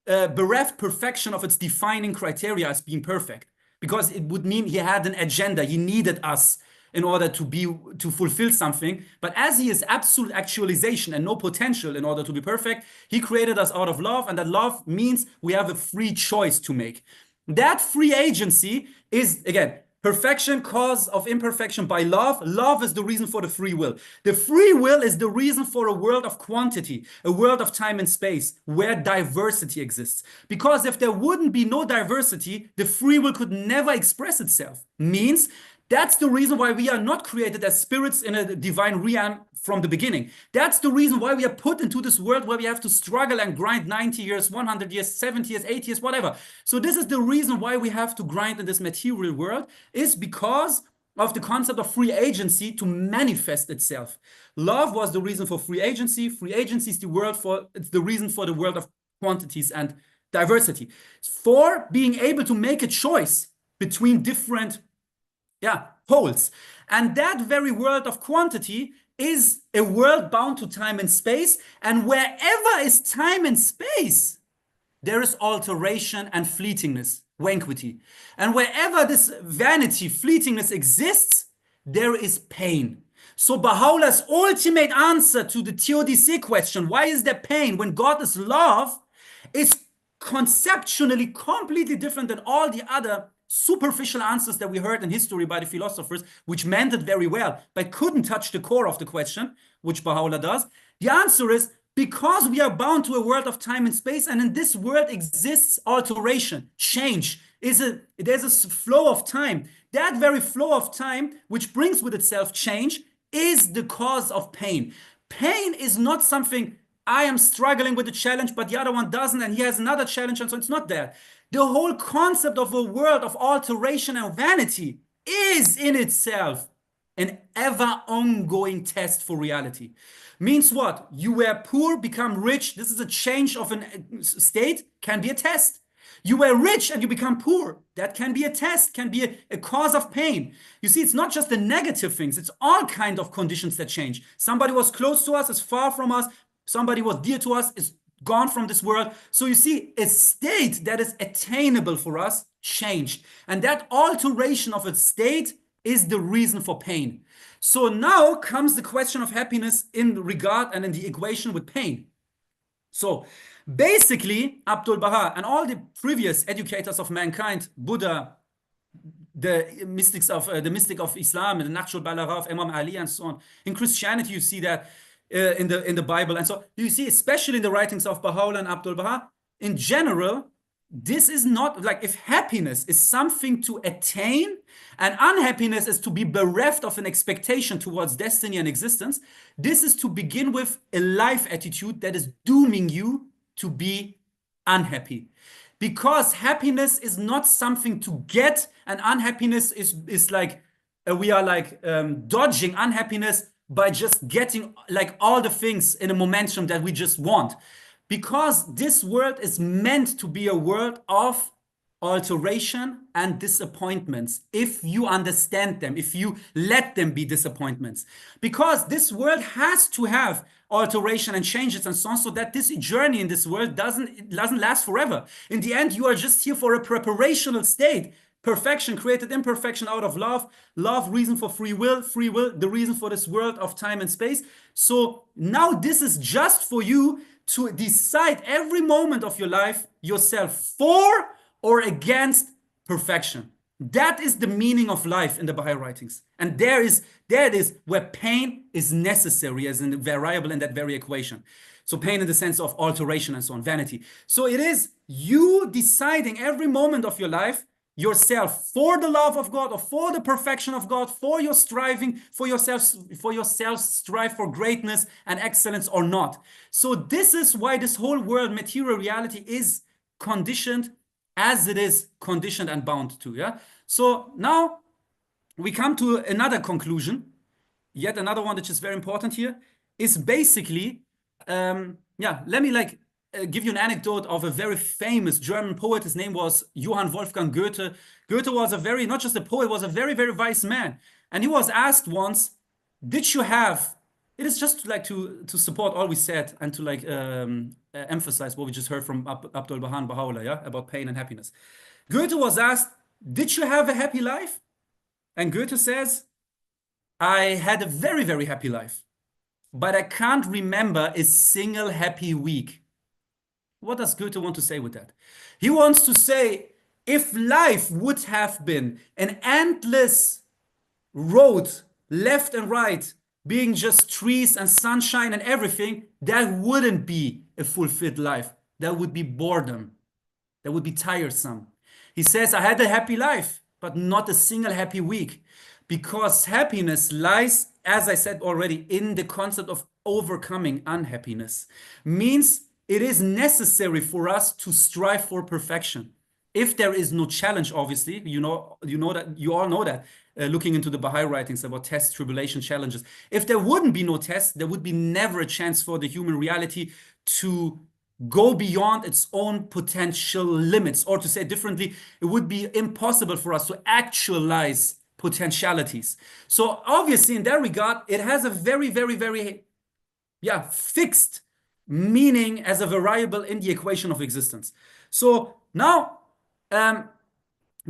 bereft perfection of its defining criteria as being perfect. Because it would mean he had an agenda. He needed us in order to fulfill something. But as he is absolute actualization and no potential in order to be perfect, he created us out of love, and that love means we have a free choice to make. That free agency is, again, perfection, cause of imperfection by love. Love is the reason for the free will. The free will is the reason for a world of quantity, a world of time and space where diversity exists. Because if there wouldn't be no diversity, the free will could never express itself. Means that's the reason why we are not created as spirits in a divine realm from the beginning. That's the reason why we are put into this world where we have to struggle and grind 90 years, 100 years, 70 years, 80 years, whatever. So this is the reason why we have to grind in this material world, is because of the concept of free agency to manifest itself. Love was the reason for free agency. Free agency is it's the reason for the world of quantities and diversity. For being able to make a choice between different poles. And that very world of quantity is a world bound to time and space. And wherever is time and space, there is alteration and fleetingness, vanquity. And wherever this vanity, fleetingness exists, there is pain. So Baha'u'llah's ultimate answer to the Theodicee question, why is there pain when God is love, is conceptually completely different than all the other superficial answers that we heard in history by the philosophers, which meant it very well, but couldn't touch the core of the question, which Baha'u'llah does. The answer is because we are bound to a world of time and space, and in this world exists alteration, change. There's a flow of time. That very flow of time, which brings with itself change, is the cause of pain. Pain is not something I am struggling with a challenge, but the other one doesn't, and he has another challenge, and so it's not that. The whole concept of a world of alteration and vanity is in itself an ever ongoing test for reality. Means what? You were poor, become rich. This is a change of a state, can be a test. You were rich and you become poor. That can be a test, can be a cause of pain. You see, it's not just the negative things. It's all kind of conditions that change. Somebody was close to us, is far from us. Somebody was dear to us, is gone from this world. So you see, a state that is attainable for us changed. And that alteration of a state is the reason for pain. So now comes the question of happiness in regard and in the equation with pain. So basically, Abdul Baha and all the previous educators of mankind, Buddha, the mystic of Islam, and the Naqshul Balagha of Imam Ali, and so on. In Christianity, you see that in the Bible, and so you see, especially in the writings of Baha'u'llah and Abdul Baha. In general, this is not like, if happiness is something to attain and unhappiness is to be bereft of an expectation towards destiny and existence, this is to begin with a life attitude that is dooming you to be unhappy. Because happiness is not something to get, and unhappiness is like, we are like dodging unhappiness by just getting like all the things in a momentum that we just want. Because this world is meant to be a world of alteration and disappointments, if you understand them, if you let them be disappointments. Because this world has to have alteration and changes and so on, so that this journey in this world doesn't last forever. In the end, you are just here for a preparational state. Perfection created imperfection out of love, love reason for free will the reason for this world of time and space. So now this is just for you to decide every moment of your life yourself for or against perfection. That is the meaning of life in the Baha'i writings. And there it is where pain is necessary as a variable in that very equation. So pain in the sense of alteration and so on, vanity. So it is you deciding every moment of your life yourself for the love of God or for the perfection of God, for your striving, for yourself strive for greatness and excellence or not. So this is why this whole world, material reality, is conditioned as it is conditioned and bound to. Yeah. So now we come to another conclusion, yet another one which is very important here, is basically, let me give you an anecdote of a very famous German poet. His name was Johann Wolfgang Goethe. Goethe was not just a poet, was a very, very wise man. And he was asked once, did you have, it is just like to support all we said and to emphasize what we just heard from Abdul Baha and Baha'u'llah, yeah, about pain and happiness. Goethe was asked, did you have a happy life? And Goethe says, I had a very, very happy life, but I can't remember a single happy week. What does Goethe want to say with that? He wants to say, if life would have been an endless road, left and right, being just trees and sunshine and everything, that wouldn't be a fulfilled life. That would be boredom. That would be tiresome. He says, I had a happy life, but not a single happy week. Because happiness lies, as I said already, in the concept of overcoming unhappiness. Means it is necessary for us to strive for perfection. If there is no challenge, obviously, you all know that, looking into the Baha'i writings about tests, tribulation, challenges. If there wouldn't be no tests, there would be never a chance for the human reality to go beyond its own potential limits. Or to say differently, it would be impossible for us to actualize potentialities. So obviously, in that regard, it has a very, very, very, fixed meaning as a variable in the equation of existence. So now,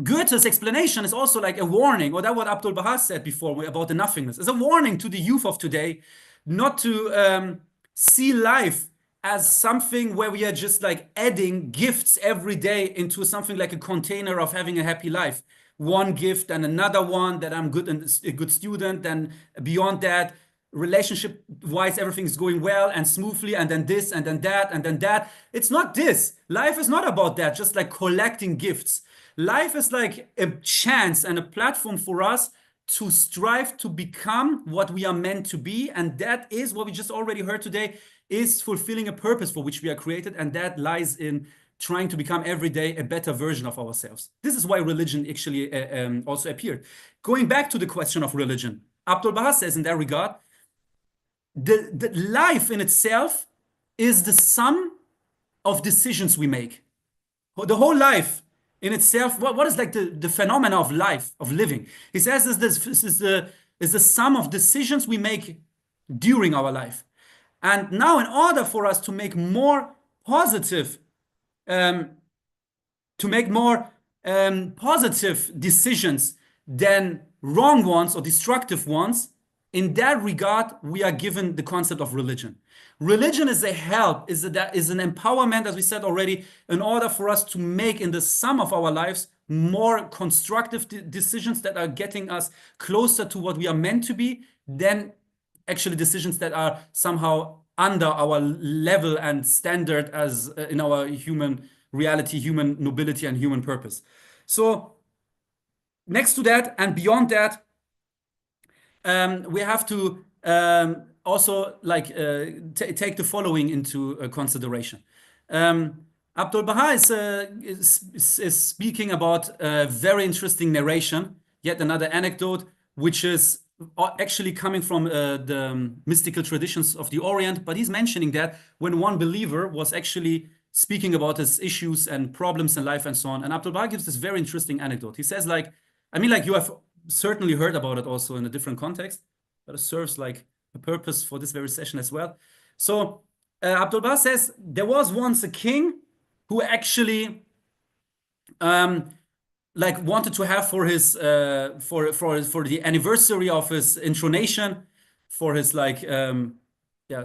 Goethe's explanation is also like a warning, or that what Abdul Baha said before about the nothingness. It's a warning to the youth of today not to see life as something where we are just like adding gifts every day into something like a container of having a happy life. One gift and another one, that I'm good and a good student. Then beyond that, relationship wise, everything's going well and smoothly, and then this and then that and then that. It's not this. Life is not about that, just like collecting gifts. Life is like a chance and a platform for us to strive to become what we are meant to be. And that is what we just already heard today, is fulfilling a purpose for which we are created. And that lies in trying to become every day a better version of ourselves. This is why religion actually also appeared. Going back to the question of religion, Abdul Baha says in that regard, the life in itself is the sum of decisions we make. The whole life in itself, what is like the phenomena of life, of living? He says this is the sum of decisions we make during our life. And now, in order for us to make more positive, positive decisions than wrong ones or destructive ones, in that regard, we are given the concept of religion. Religion is a help, is an empowerment, as we said already, in order for us to make in the sum of our lives more constructive decisions that are getting us closer to what we are meant to be, than actually decisions that are somehow under our level and standard as in our human reality, human nobility, and human purpose. So next to that and beyond that, we have to also like take the following into consideration. Abdul Baha is speaking about a very interesting narration, yet another anecdote, which is actually coming from the mystical traditions of the Orient. But he's mentioning that when one believer was actually speaking about his issues and problems in life and so on, and Abdul Baha gives this very interesting anecdote. He says, like, I mean, like, you have certainly heard about it also in a different context, but it serves like a purpose for this very session as well. So Abdul Baha says there was once a king who actually like wanted to have for his for the anniversary of his intronition, for his like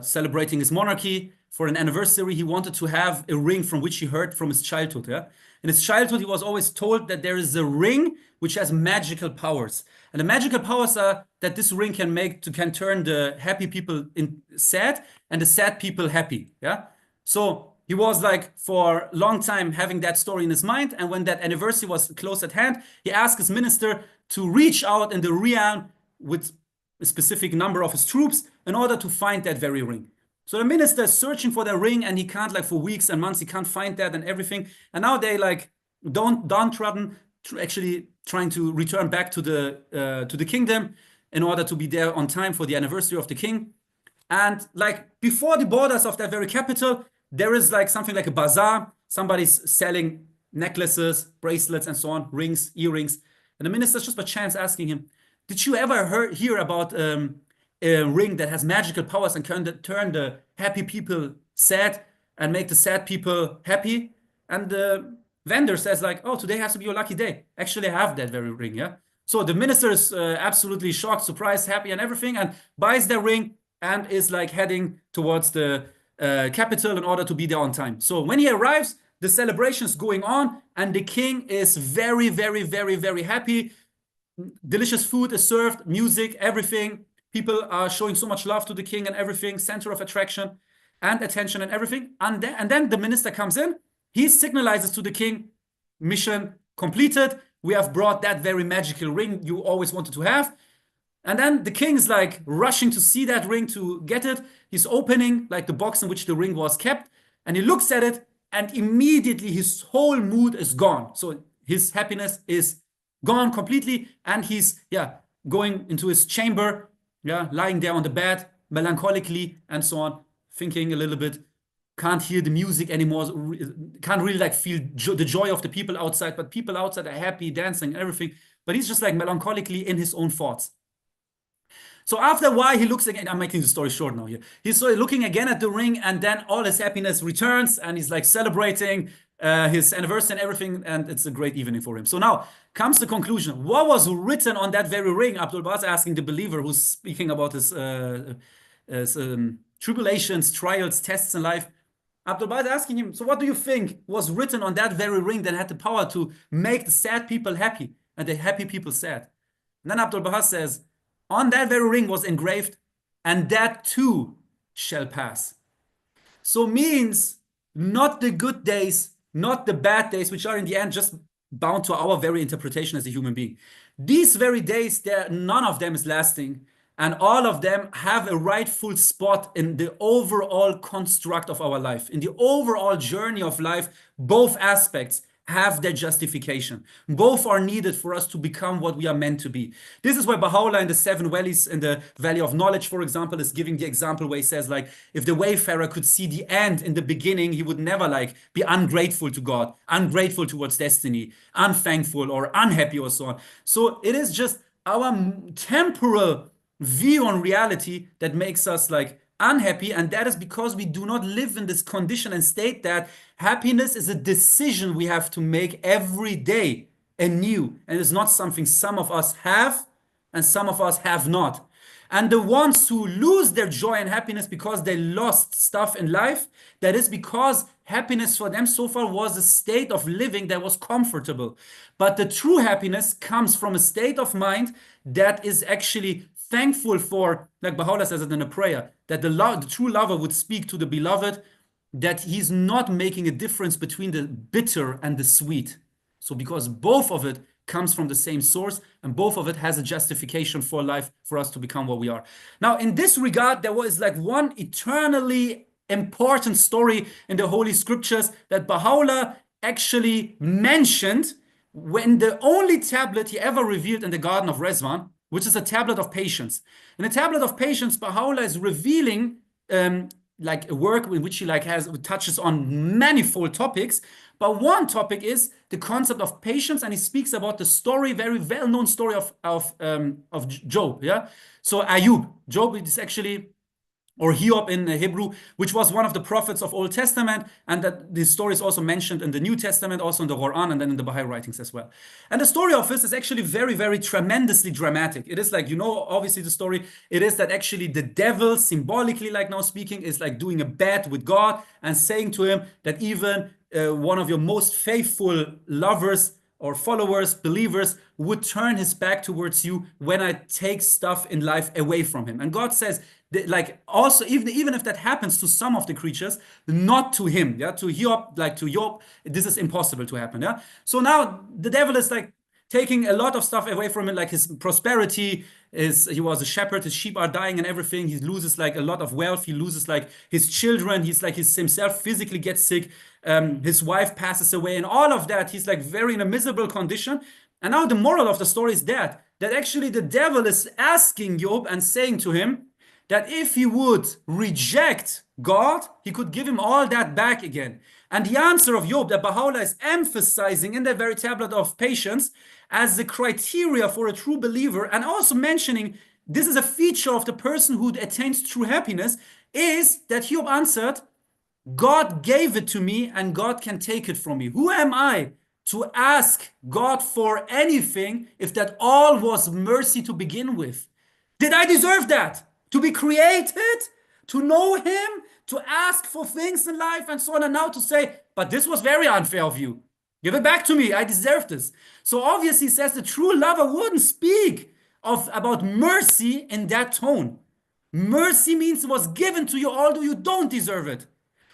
celebrating his monarchy, for an anniversary, he wanted to have a ring from which he heard from his childhood. Yeah, in his childhood, he was always told that there is a ring which has magical powers, and the magical powers are that this ring can turn the happy people in sad and the sad people happy. Yeah, so he was like for a long time having that story in his mind, and when that anniversary was close at hand, he asked his minister to reach out in the realm with a specific number of his troops in order to find that very ring. So the minister is searching for that ring, and he can't, like, for weeks and months, he can't find that and everything. And now they like downtrodden, actually trying to return back to the kingdom in order to be there on time for the anniversary of the king. And like before the borders of that very capital, there is like something like a bazaar. Somebody's selling necklaces, bracelets, and so on, rings, earrings. And the minister's just by chance asking him, "Did you ever hear about a ring that has magical powers and can turn the happy people sad and make the sad people happy?" And the vendor says like, "Oh, today has to be your lucky day. Actually, I have that very ring." Yeah. So the minister is absolutely shocked, surprised, happy, and everything, and buys the ring and is like heading towards the capital in order to be there on time. So when he arrives, the celebration is going on, and the king is very, very, very, very happy. Delicious food is served, music, everything. People are showing so much love to the king and everything, center of attraction and attention and everything. And then the minister comes in. He signalizes to the king, "Mission completed. We have brought that very magical ring you always wanted to have." And then the king is like rushing to see that ring, to get it. He's opening like the box in which the ring was kept, and he looks at it, and immediately his whole mood is gone. So his happiness is gone completely, and he's going into his chamber, lying there on the bed, melancholically and so on, thinking a little bit. Can't hear the music anymore, can't really like feel the joy of the people outside, but people outside are happy, dancing and everything. But he's just like melancholically in his own thoughts. So after a while, he looks again. I'm making the story short now here. He's looking again at the ring, and then all his happiness returns, and he's like celebrating his anniversary and everything, and it's a great evening for him. So now comes the conclusion. What was written on that very ring? Abdul Baha is asking the believer who's speaking about his tribulations, trials, tests in life. Abdul Bahá is asking him, so what do you think was written on that very ring that had the power to make the sad people happy and the happy people sad? And then Abdul Bahá says, on that very ring was engraved, and that too shall pass. So means not the good days, not the bad days, which are in the end just bound to our very interpretation as a human being. These very days, none of them is lasting, and all of them have a rightful spot in the overall construct of our life, in the overall journey of life. Both aspects have their justification. Both are needed for us to become what we are meant to be. This is why Baha'u'llah in the Seven Valleys, in the Valley of Knowledge, for example, is giving the example where he says, like, if the wayfarer could see the end in the beginning, he would never like be ungrateful to God, ungrateful towards destiny, unthankful or unhappy or so on. So it is just our temporal view on reality that makes us like unhappy, and that is because we do not live in this condition and state that happiness is a decision we have to make every day anew, and it's not something some of us have and some of us have not. And the ones who lose their joy and happiness because they lost stuff in life, that is because happiness for them so far was a state of living that was comfortable. But the true happiness comes from a state of mind that is actually thankful for, like Baha'u'llah says it in a prayer, that the true lover would speak to the beloved, that he's not making a difference between the bitter and the sweet. So because both of it comes from the same source, and both of it has a justification for life, for us to become what we are. Now, in this regard, there was like one eternally important story in the Holy Scriptures that Baha'u'llah actually mentioned when the only tablet he ever revealed in the Garden of Rezwan, which is a tablet of patience. In a tablet of patience, Baha'u'llah is revealing like a work in which he like touches on manifold topics, but one topic is the concept of patience, and he speaks about the story, very well-known story of Job. Yeah, so Ayub, Job is actually, or Hiob in Hebrew, which was one of the prophets of Old Testament, and that this story is also mentioned in the New Testament, also in the Quran, and then in the Baha'i writings as well. And the story of this is actually very, very tremendously dramatic. It is like, you know, obviously the story, it is that actually the devil, symbolically like now speaking, is like doing a bet with God and saying to him that even one of your most faithful lovers or followers, believers, would turn his back towards you when I take stuff in life away from him. And God says, like, also, even if that happens to some of the creatures, not to him. Yeah, to Hiob, like to Job, this is impossible to happen. Yeah, so now the devil is like taking a lot of stuff away from him, like his prosperity. He was a shepherd, his sheep are dying and everything. He loses like a lot of wealth. He loses like his children. He's like himself physically gets sick. His wife passes away, and all of that. He's like very in a miserable condition. And now the moral of the story is that actually the devil is asking Job and saying to him that if he would reject God, he could give him all that back again. And the answer of Job that Baha'u'llah is emphasizing in that very tablet of patience as the criteria for a true believer, and also mentioning this is a feature of the person who attains true happiness, is that Job answered, God gave it to me and God can take it from me. Who am I to ask God for anything if that all was mercy to begin with? Did I deserve that? To be created, to know him, to ask for things in life and so on, and now to say, but this was very unfair of you. Give it back to me. I deserve this. So obviously, he says the true lover wouldn't speak about mercy in that tone. Mercy means it was given to you, although you don't deserve it.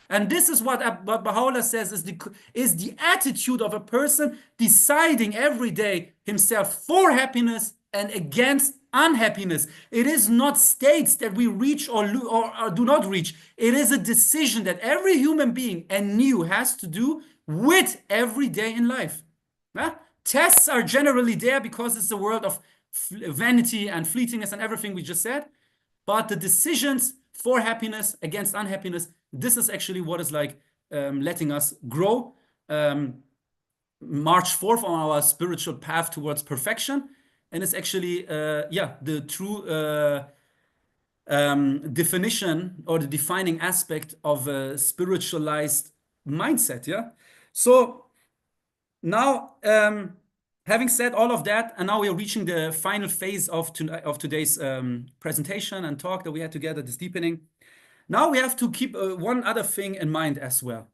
And this is what Baha'u'llah says is the attitude of a person deciding every day himself for happiness and against unhappiness. It is not states that we reach or do not reach. It is a decision that every human being anew has to do with every day in life. Yeah? Tests are generally there because it's a world of vanity and fleetingness and everything we just said. But the decisions for happiness against unhappiness, this is actually what is like letting us grow, march forth on our spiritual path towards perfection. And it's actually, the true definition or the defining aspect of a spiritualized mindset. Yeah. So now, having said all of that, and now we are reaching the final phase of today's presentation and talk that we had together, this deepening. Now we have to keep one other thing in mind as well,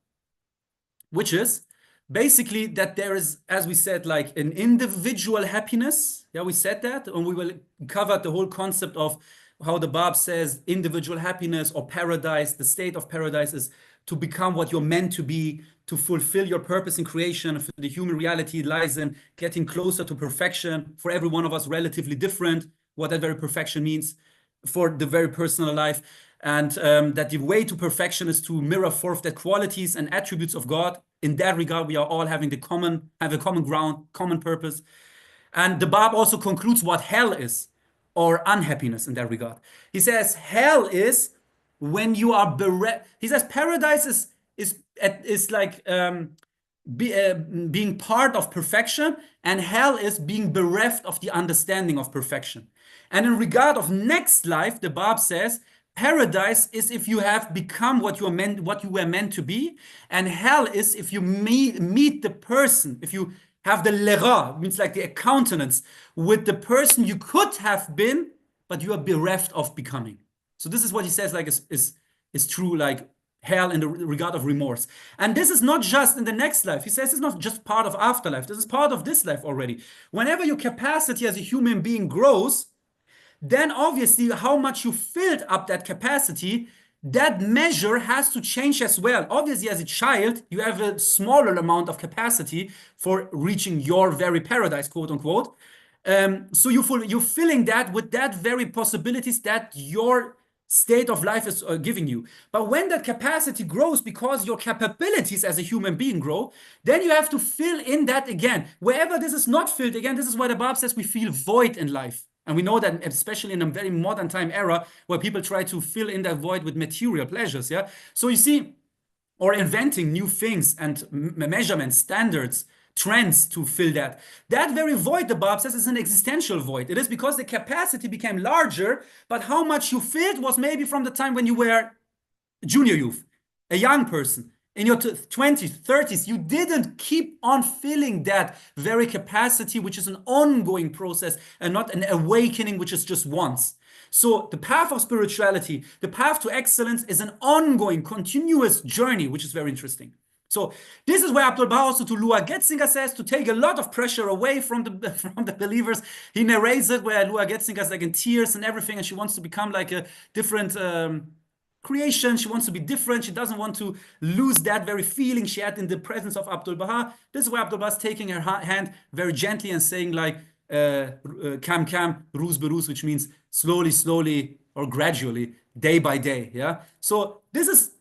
which is basically that there is, as we said, like an individual happiness. Yeah, we said that, and we will cover the whole concept of how the Bab says individual happiness or paradise. The state of paradise is to become what you're meant to be, to fulfill your purpose in creation. For the human reality lies in getting closer to perfection. For every one of us, relatively different, what that very perfection means for the very personal life. And that the way to perfection is to mirror forth the qualities and attributes of God. In that regard, we are all having a common ground, common purpose. And the Bab also concludes what hell is, or unhappiness in that regard. He says hell is when you are bereft. He says paradise is like being part of perfection, and hell is being bereft of the understanding of perfection. And in regard of next life, the Bab says paradise is if you have become what you were meant to be, and hell is if you meet the person, if you have the lera, means like the countenance with the person you could have been, but you are bereft of becoming. So this is what he says, like is true, like hell in the regard of remorse. And this is not just in the next life. He says it's not just part of afterlife. This is part of this life already. Whenever your capacity as a human being grows, then obviously how much you filled up that capacity, that measure has to change as well. Obviously, as a child, you have a smaller amount of capacity for reaching your very paradise, quote unquote. So you're filling that with that very possibilities that your state of life is giving you. But when that capacity grows because your capabilities as a human being grow, then you have to fill in that again. Wherever this is not filled again, this is why the Bab says we feel void in life. And we know that especially in a very modern time era where people try to fill in that void with material pleasures, yeah? So you see, or inventing new things and measurements, standards, trends to fill that. That very void, the Bab says, is an existential void. It is because the capacity became larger, but how much you filled was maybe from the time when you were junior youth, a young person. In your 20s, 30s, you didn't keep on filling that very capacity, which is an ongoing process and not an awakening, which is just once. So the path of spirituality, the path to excellence is an ongoing, continuous journey, which is very interesting. So this is where Abdul Baha also to Lua Getzinger says to take a lot of pressure away from the believers. He narrates it where Lua Getzinger is like in tears and everything, and she wants to become like a different creation. She wants to be different. She doesn't want to lose that very feeling she had in the presence of Abdul Baha. This is where Abdul Baha is taking her hand very gently and saying like kam kam, ruz beruz, which means slowly, slowly, or gradually, day by day. Yeah. So this is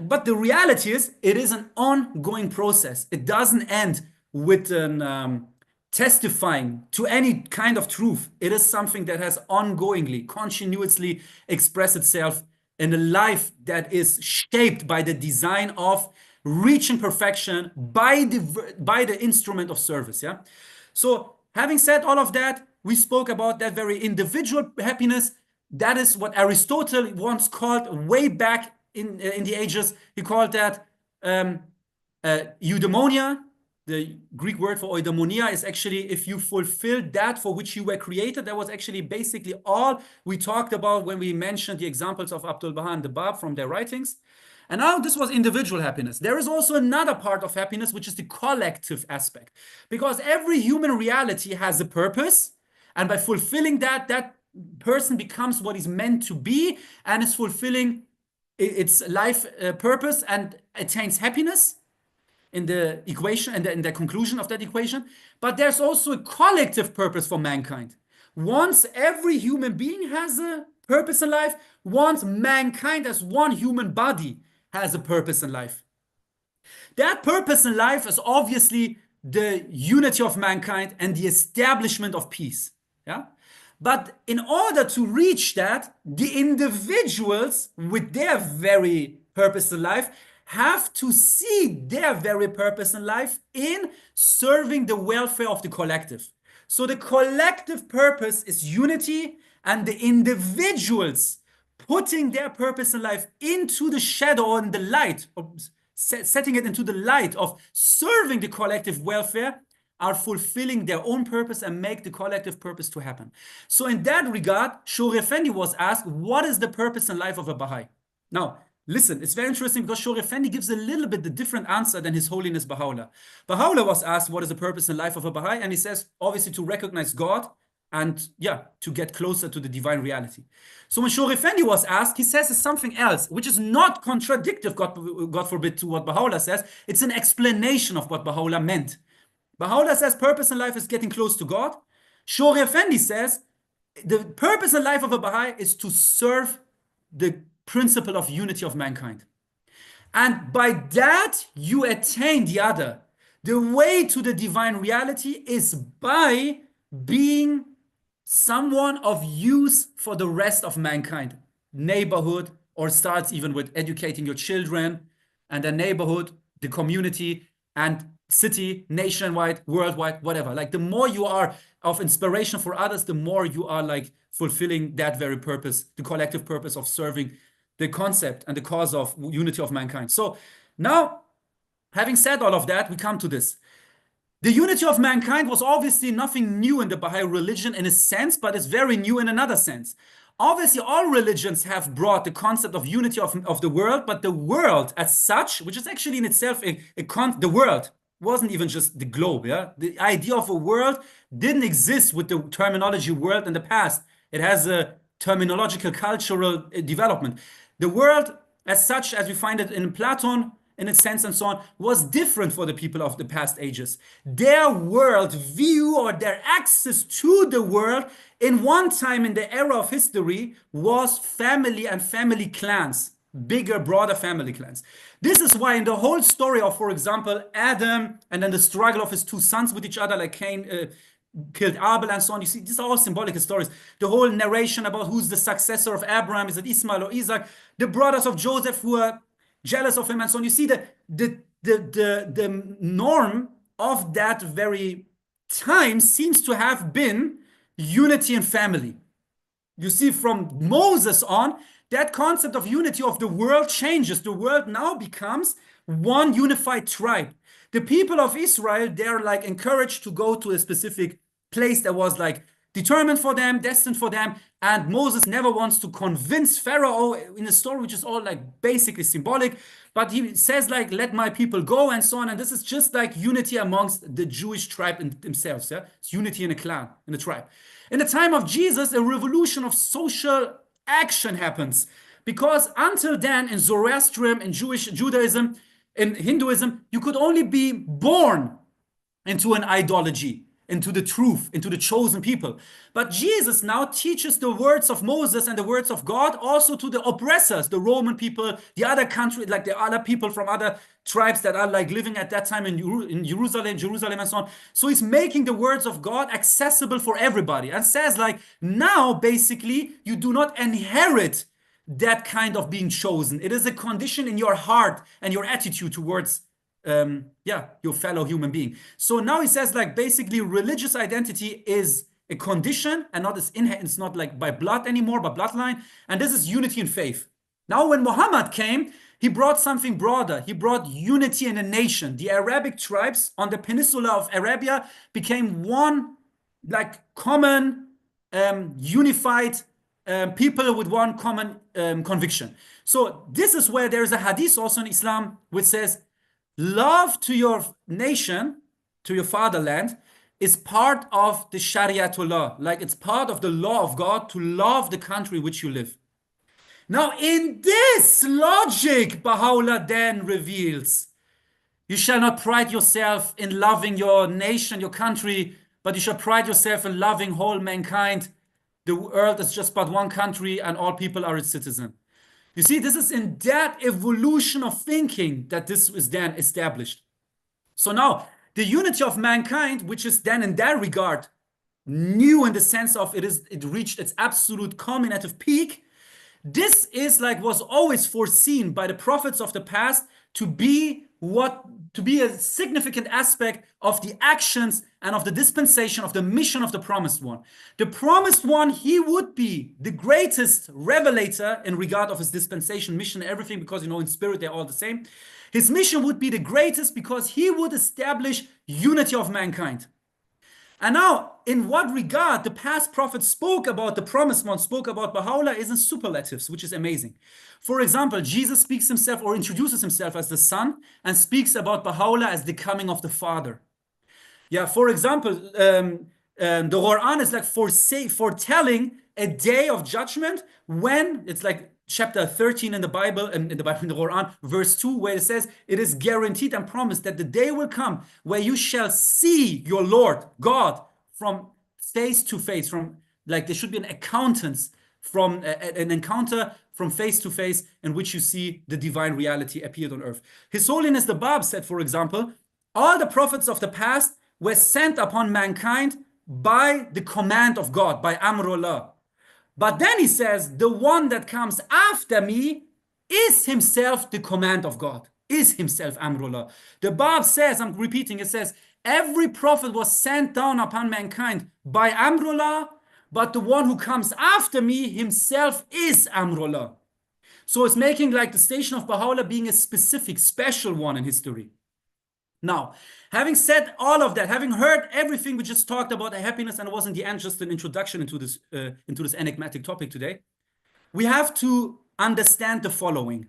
but the reality is it is an ongoing process. It doesn't end with an testifying to any kind of truth. It is something that has ongoingly, continuously expressed itself in a life that is shaped by the design of reaching perfection by the instrument of service. Yeah. So having said all of that, we spoke about that very individual happiness. That is what Aristotle once called way back in the ages. He called that eudaimonia. The Greek word for eudaimonia is actually if you fulfill that for which you were created. That was actually basically all we talked about when we mentioned the examples of Abdul Baha and the Bab from their writings. And now this was individual happiness. There is also another part of happiness, which is the collective aspect. Because every human reality has a purpose. And by fulfilling that, that person becomes what he's meant to be and is fulfilling its life purpose and attains happiness in the equation and in the conclusion of that equation. But there's also a collective purpose for mankind. Once every human being has a purpose in life, once mankind as one human body has a purpose in life. That purpose in life is obviously the unity of mankind and the establishment of peace. Yeah. But in order to reach that, the individuals with their very purpose in life have to see their very purpose in life in serving the welfare of the collective. So the collective purpose is unity, and the individuals putting their purpose in life into the shadow and the light, or setting it into the light of serving the collective welfare, are fulfilling their own purpose and make the collective purpose to happen. So in that regard, Shor Effendi was asked, what is the purpose in life of a Baha'i? Now, listen, it's very interesting because Shor Effendi gives a little bit the different answer than His Holiness Baha'u'llah. Baha'u'llah was asked what is the purpose and life of a Baha'i, and he says, obviously, to recognize God and, yeah, to get closer to the divine reality. So when Shor Effendi was asked, he says something else, which is not contradictory, God forbid, to what Baha'u'llah says. It's an explanation of what Baha'u'llah meant. Baha'u'llah says purpose in life is getting close to God. Shor Effendi says the purpose in life of a Baha'i is to serve the principle of unity of mankind. And by that, you attain the other. The way to the divine reality is by being someone of use for the rest of mankind. Neighborhood, or starts even with educating your children, and the neighborhood, the community, and city, nationwide, worldwide, whatever. Like the more you are of inspiration for others, the more you are like fulfilling that very purpose, the collective purpose of serving the concept and the cause of unity of mankind. So now, having said all of that, we come to this. The unity of mankind was obviously nothing new in the Baha'i religion in a sense, but it's very new in another sense. Obviously, all religions have brought the concept of unity of the world, but the world as such, which is actually in itself the world, wasn't even just the globe. Yeah, the idea of a world didn't exist with the terminology world in the past. It has a terminological cultural development. The world as such, as we find it in Platon, in its sense and so on, was different for the people of the past ages. Their world view or their access to the world in one time in the era of history was family and family clans, bigger, broader family clans. This is why in the whole story of, for example, Adam and then the struggle of his two sons with each other, like Cain killed Abel and so on. You see, these are all symbolic stories. The whole narration about who's the successor of Abraham, is it Ismail or Isaac? The brothers of Joseph who are jealous of him and so on. You see the norm of that very time seems to have been unity in family. You see, from Moses on, that concept of unity of the world changes. The world now becomes one unified tribe. The people of Israel, they're like encouraged to go to a specific place that was like determined for them, destined for them. And Moses never wants to convince Pharaoh in a story, which is all like basically symbolic. But he says like, let my people go and so on. And this is just like unity amongst the Jewish tribe themselves. Yeah, it's unity in a clan, in a tribe. In the time of Jesus, a revolution of social action happens. Because until then, in Zoroastrian, in Judaism, in Hinduism, you could only be born into an ideology, into the truth, into the chosen people. But Jesus now teaches the words of Moses and the words of God also to the oppressors, the Roman people, the other country, like the other people from other tribes that are like living at that time in Jerusalem and so on. So he's making the words of God accessible for everybody and says like, now basically you do not inherit that kind of being chosen. It is a condition in your heart and your attitude towards your fellow human being. So now he says like basically religious identity is a condition and not as it's not like by blood anymore, but bloodline. And this is unity in faith. Now when Muhammad came, he brought something broader. He brought unity in a nation. The Arabic tribes on the peninsula of Arabia became one like common unified people with one common conviction. So this is where there is a hadith also in Islam which says love to your nation, to your fatherland, is part of the Shariatullah. Like it's part of the law of God to love the country which you live. Now in this logic, Baha'u'llah then reveals, you shall not pride yourself in loving your nation, your country, but you shall pride yourself in loving whole mankind. The earth is just but one country and all people are its citizen. You see, this is in that evolution of thinking that this is then established. So now, the unity of mankind, which is then in that regard new in the sense of it reached its absolute culminative peak, this is like was always foreseen by the prophets of the past to be a significant aspect of the actions and of the dispensation of the mission of the promised one. The promised one, he would be the greatest revelator in regard of his dispensation, mission, everything, because in spirit they're all the same. His mission would be the greatest because he would establish unity of mankind. And now in what regard the past prophets spoke about the promised one, spoke about Baha'u'llah, is in superlatives, which is amazing. For example, Jesus speaks himself or introduces himself as the Son and speaks about Baha'u'llah as the coming of the Father. Yeah, for example, the Quran is like foretelling a day of judgment when it's like chapter 13 in the Bible, in the Quran, verse 2, where it says, it is guaranteed and promised that the day will come where you shall see your Lord, God, from face to face, from like there should be an accountance from an encounter from face to face in which you see the divine reality appeared on earth. His Holiness the Bab said, for example, all the prophets of the past were sent upon mankind by the command of God, by Amrullah. But then he says, the one that comes after me is himself the command of God, is himself Amrullah. The Bab says, I'm repeating, it says, every prophet was sent down upon mankind by Amrullah, but the one who comes after me himself is Amrullah. So it's making like the station of Baha'u'llah being a specific, special one in history. Now, having said all of that, having heard everything we just talked about happiness, and it was in the end just an introduction into this enigmatic topic today, we have to understand the following.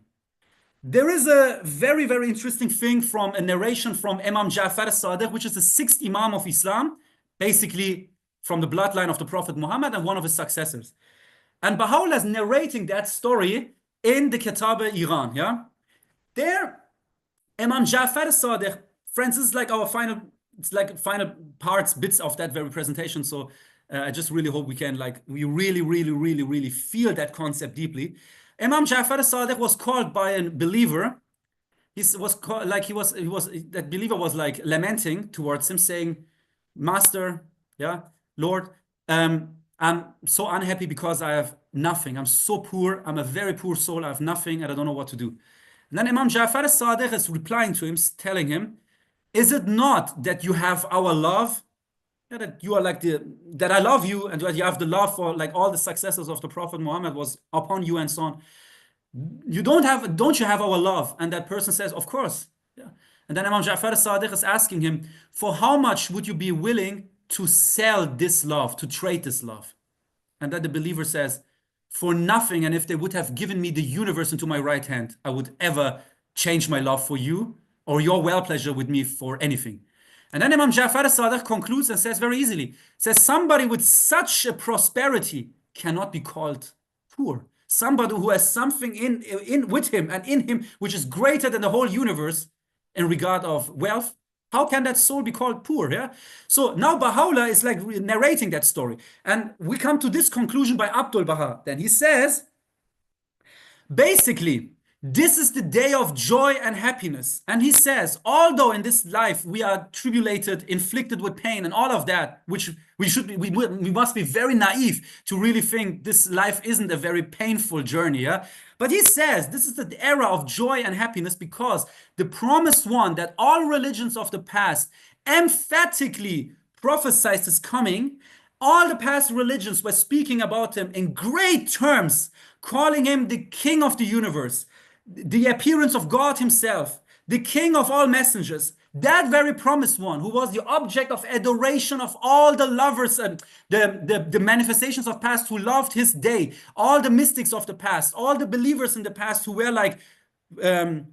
There is a very, very interesting thing from a narration from Imam Ja'far al-Sadiq, which is the sixth Imam of Islam, basically from the bloodline of the Prophet Muhammad and one of his successors. And Baha'u'llah is narrating that story in the Kitab-e-Iran, yeah? There, Imam Ja'far al-Sadiq, friends, this is like our final, it's like final parts, bits of that very presentation. So I just really hope we really feel that concept deeply. Imam Ja'far al-Sadiq was called by a believer. That believer was like lamenting towards him, saying, Master, yeah, Lord, I'm so unhappy because I have nothing. I'm so poor. I'm a very poor soul. I have nothing and I don't know what to do. And then Imam Ja'far al-Sadiq is replying to him, telling him, is it not that you have our love? Yeah, that you are like that I love you and that you have the love for like all the successors of the Prophet Muhammad was upon you and so on. Don't you have our love? And that person says, of course. Yeah. And then Imam Ja'far al-Sadiq is asking him, for how much would you be willing to sell this love, to trade this love? And then the believer says, for nothing. And if they would have given me the universe into my right hand, I would ever change my love for you or your well pleasure with me for anything. And then Imam Ja'far al-Sadiq concludes and says very easily, says somebody with such a prosperity cannot be called poor. Somebody who has something in with him and in him which is greater than the whole universe in regard of wealth, how can that soul be called poor? Yeah. So now Baha'u'llah is like narrating that story. And we come to this conclusion by Abdul Baha. Then he says, basically, this is the day of joy and happiness. And he says, although in this life we are tribulated, inflicted with pain and all of that, which we must be very naive to really think this life isn't a very painful journey. Yeah? But he says this is the era of joy and happiness because the promised one that all religions of the past emphatically prophesied is coming. All the past religions were speaking about him in great terms, calling him the king of the universe, the appearance of God himself, the king of all messengers, that very promised one who was the object of adoration of all the lovers and the manifestations of past who loved his day, all the mystics of the past, all the believers in the past who were like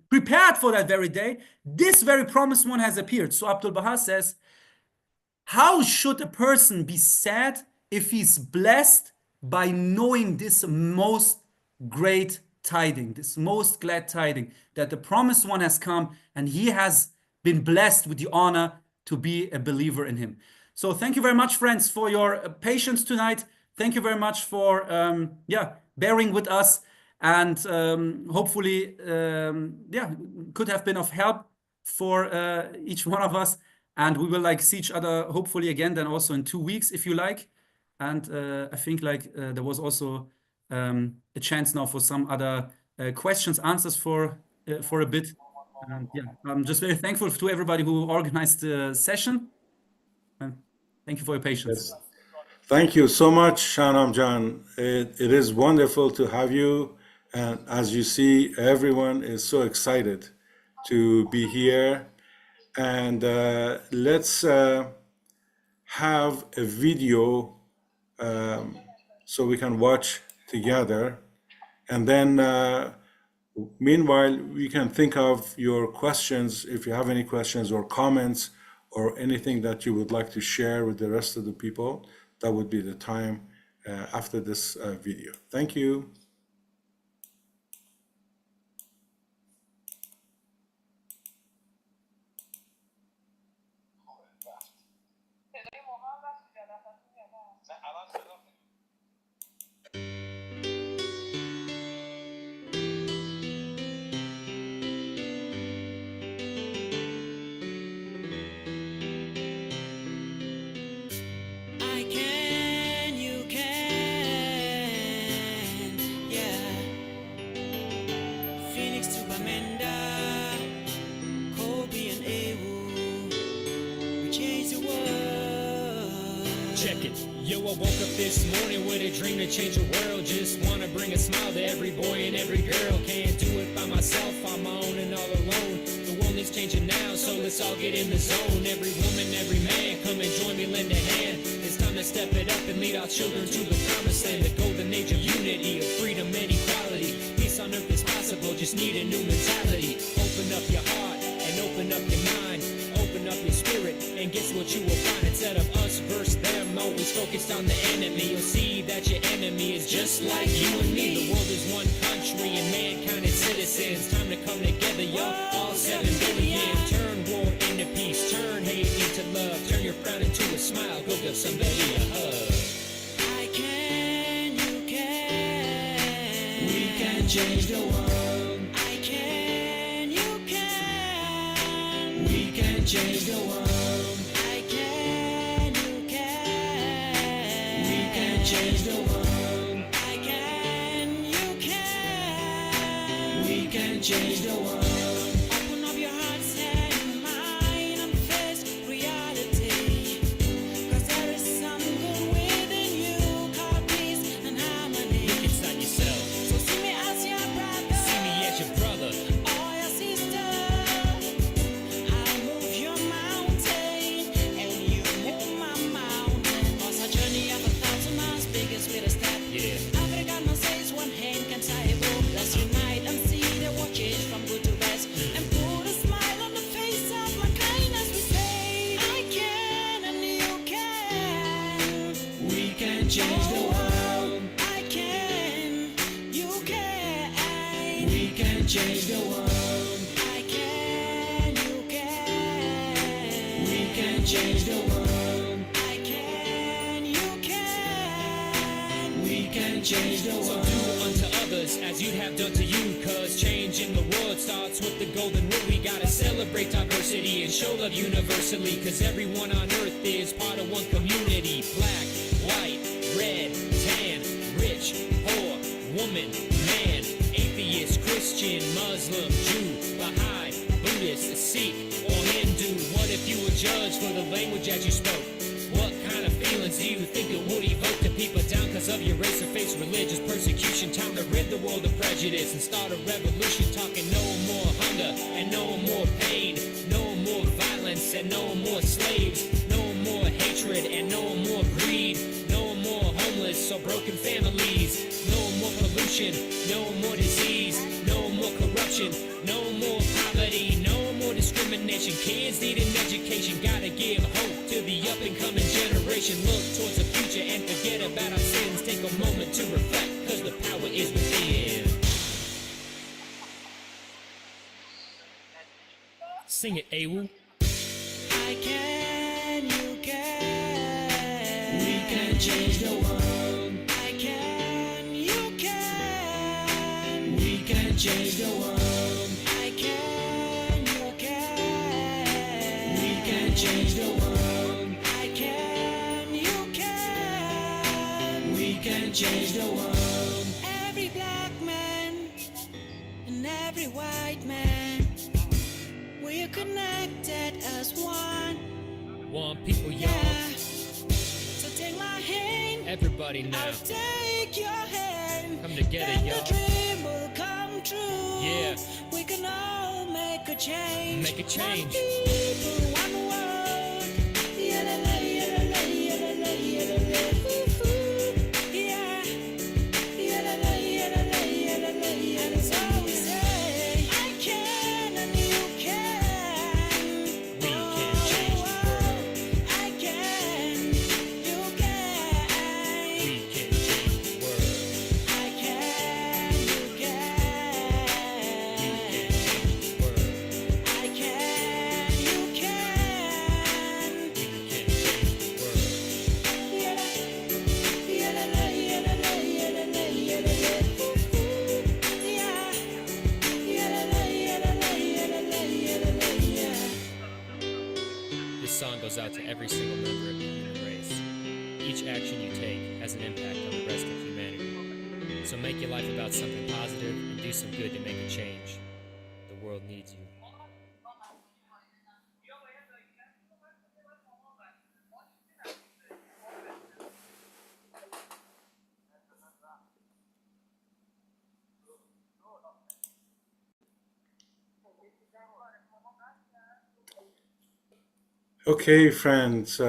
prepared for that very day. This very promised one has appeared. So Abdul Baha says, how should a person be sad if he's blessed by knowing this most great tiding, this most glad tiding that the promised one has come and he has been blessed with the honor to be a believer in him. So thank you very much, friends, for your patience tonight. Thank you very much for bearing with us, and hopefully could have been of help for each one of us. And we will like see each other hopefully again then also in 2 weeks if you like. And I think like there was also a chance now for some other questions, answers for a bit. And yeah, I'm just very thankful to everybody who organized the session. And thank you for your patience. Yes. Thank you so much, Shahnam Jan. It is wonderful to have you. And as you see, everyone is so excited to be here. And let's have a video so we can watch together. And then meanwhile, we can think of your questions. If you have any questions or comments or anything that you would like to share with the rest of the people, that would be the time after this video. Thank you. Yo, I woke up this morning with a dream to change the world. Just wanna bring a smile to every boy and every girl. Can't do it by myself, I'm my own and all alone. The world needs changing now, so let's all get in the zone. Every woman, every man, come and join me, lend a hand. It's time to step it up and lead our children to the promised land. The golden age of unity, of freedom and equality. Peace on earth is possible, just need a new mentality. Open up your heart and open up your mind. Open up your spirit and guess what you will find. Instead of us versus them, always focused on the enemy. You'll see that your enemy is just like you and me. The world is one country and mankind is citizens. Time to come together, y'all, all 7 billion. Turn war into peace, turn hate into love. Turn your frown into a smile, go give somebody a hug. I can, you can. We can change the world. I can, you can. We can change the world. I can, you can. We can change the world. I can, you can. We can change the world. Open up your hearts and mind and face reality. 'Cause there is some good within you, called peace and harmony. Look inside yourself. So see me as your brother. See me as your brother. Or your sister. I'll move your mountain and you move my mountain. Was a journey of 1,000 miles, biggest with a step. Yeah. Africa no says one hand can tie a boat. Let's unite and see the world change from good to best. And put a smile on the face of mankind as we say, I can and you can. We can change the world. I can, you can. We can change the world. I can, you can. We can change the world. I can, you can. We can change the world. So do unto others as you'd have done to you. 'Cause change in the world starts with the golden rule. We gotta celebrate diversity and show love universally. 'Cause everyone on earth is part of one community. Black, white, red, tan, rich, poor, woman, man, atheist, Christian, Muslim, Jew, Baha'i, Buddhist, Sikh, or Hindu. What if you were judged for the language that you spoke? What kind of feelings do you think it would evoke to people down because of your race or face religious persecution? Time to rid the world of prejudice and start a revolution. Talking no more hunger and no more pain, no more violence and no more slaves, no more hatred and no more greed, no more homeless or broken families, no more pollution, no more disease, no more corruption, no more poverty, no more discrimination. Kids need an education, gotta give hope to the up and coming generation. Look towards the future and forget about our sins. Take a moment to reflect, 'cause the power is within. Sing it, Awu. I can, you can. We can change the world. I can, you can. We can change the world. I can, you can. We can change the world. I can, you can. We can change the world. Every black man and every white man, we're connected as one. One people, y'all. Yeah. So take my hand. Everybody now. I'll take your hand. Come together, y'all. The dream will come true. Yeah. We can all make a change. Make a change. One people, one world. Yeah, la, la, yeah, la, la, goes out to every single member of the human race. Each action you take has an impact on the rest of humanity. So make your life about something positive and do some good to make a change. The world needs you. Okay, friends,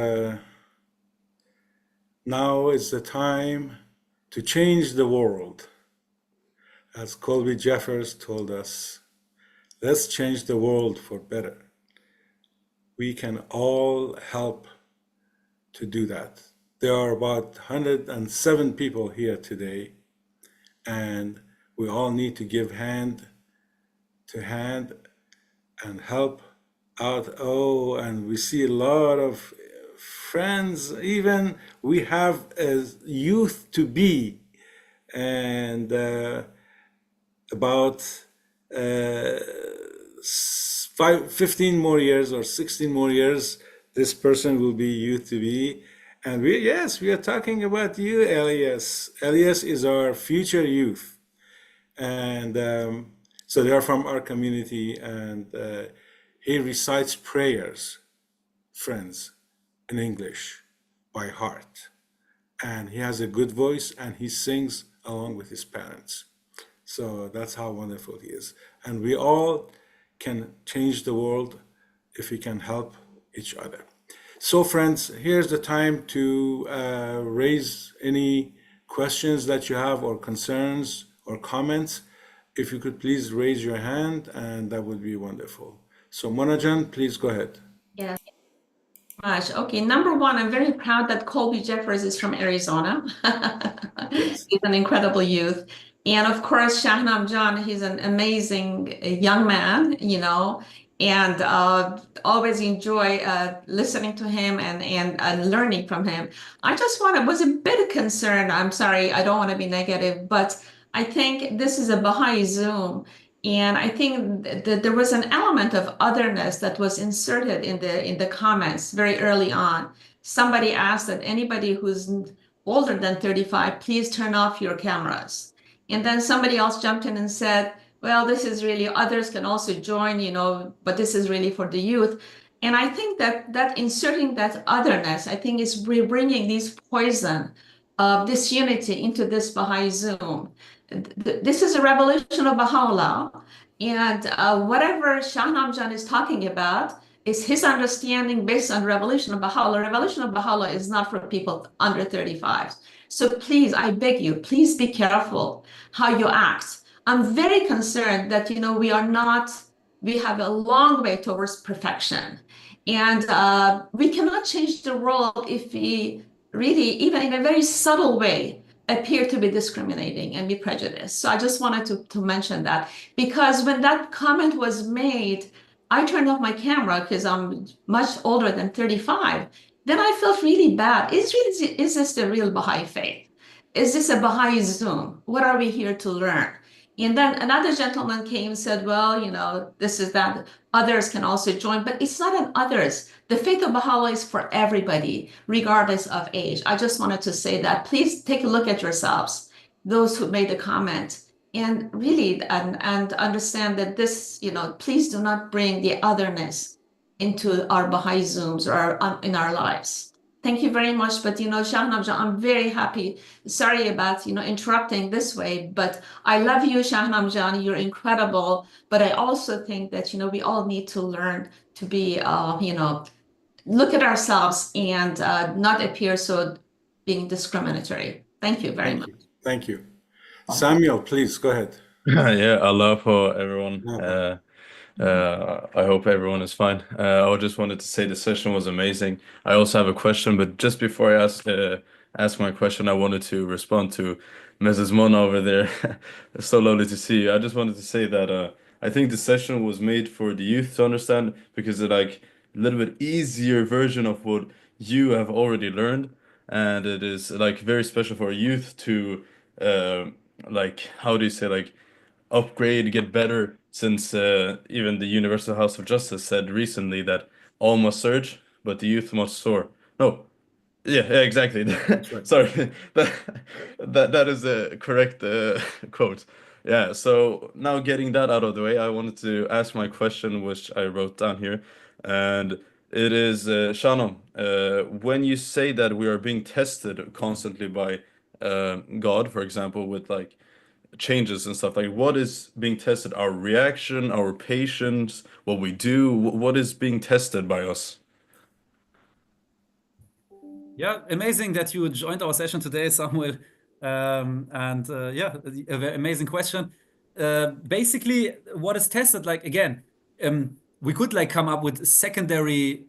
now is the time to change the world. As Colby Jeffers told us, let's change the world for better. We can all help to do that. There are about 107 people here today, and we all need to give hand to hand and help out. Oh, and we see a lot of friends. Even we have a youth to be, and about 15 more years or 16 more years, this person will be youth to be. And yes, we are talking about you, Elias. Elias is our future youth. And so they are from our community, and he recites prayers, friends, in English by heart. And he has a good voice, and he sings along with his parents. So that's how wonderful he is. And we all can change the world if we can help each other. So friends, here's the time to raise any questions that you have or concerns or comments. If you could please raise your hand, and that would be wonderful. So Monajan, please go ahead. Yes. Much. Okay, number one, I'm very proud that Colby Jeffers is from Arizona. Yes. He's an incredible youth. And of course, Shahnam, he's an amazing young man, and always enjoy listening to him and learning from him. I just was a bit concerned. I'm sorry, I don't want to be negative, but I think this is a Baha'i Zoom. And I think that there was an element of otherness that was inserted in the comments very early on. Somebody asked that anybody who's older than 35, please turn off your cameras. And then somebody else jumped in and said, well, this is really, others can also join, but this is really for the youth. And I think that inserting that otherness, I think is bringing this poison of disunity into this Baha'i Zoom. This is a revolution of Baha'u'llah, and whatever Shahnam is talking about is his understanding based on revolution of Baha'u'llah. Revolution of Baha'u'llah is not for people under 35. So please, I beg you, please be careful how you act. I'm very concerned that, we have a long way towards perfection. And we cannot change the world if we really, even in a very subtle way, appear to be discriminating and be prejudiced. So I just wanted to mention that, because when that comment was made, I turned off my camera because I'm much older than 35. Then I felt really bad. Is this the real Baha'i faith? Is this a Baha'i Zoom? What are we here to learn? And then another gentleman came and said, well, this is that. Others can also join, but it's not an others. The faith of Baha'u'llah is for everybody, regardless of age. I just wanted to say that. Please take a look at yourselves, those who made the comment, and really, and understand that this, please do not bring the otherness into our Baha'i Zooms or in our lives. Thank you very much. But, Shahnam, I'm very happy. Sorry about, interrupting this way, but I love you, Shahnam. You're incredible. But I also think that, we all need to learn to be, look at ourselves and not appear so being discriminatory. Thank you very much. Thank you. Samuel, please go ahead. Yeah, Allah for everyone. Yeah. I hope everyone is fine. I just wanted to say the session was amazing. I also have a question, but just before I ask my question, I wanted to respond to Mrs. Mona over there. It's so lovely to see you. I just wanted to say that I think the session was made for the youth to understand, because it's like a little bit easier version of what you have already learned, and it is like very special for a youth to like, how do you say, like, upgrade, get better, since even the Universal House of Justice said recently that all must search, but the youth must soar. No, yeah, exactly. right. Sorry, that is a correct quote. Yeah. So now getting that out of the way, I wanted to ask my question, which I wrote down here, and it is, Shannon, when you say that we are being tested constantly by God, for example, with like changes and stuff, like what is being tested? Our reaction, our patience, what we do, what is being tested by us? Yeah, amazing that you joined our session today, Samuel. And yeah, a very amazing question. Basically, what is tested, like again, we could like come up with secondary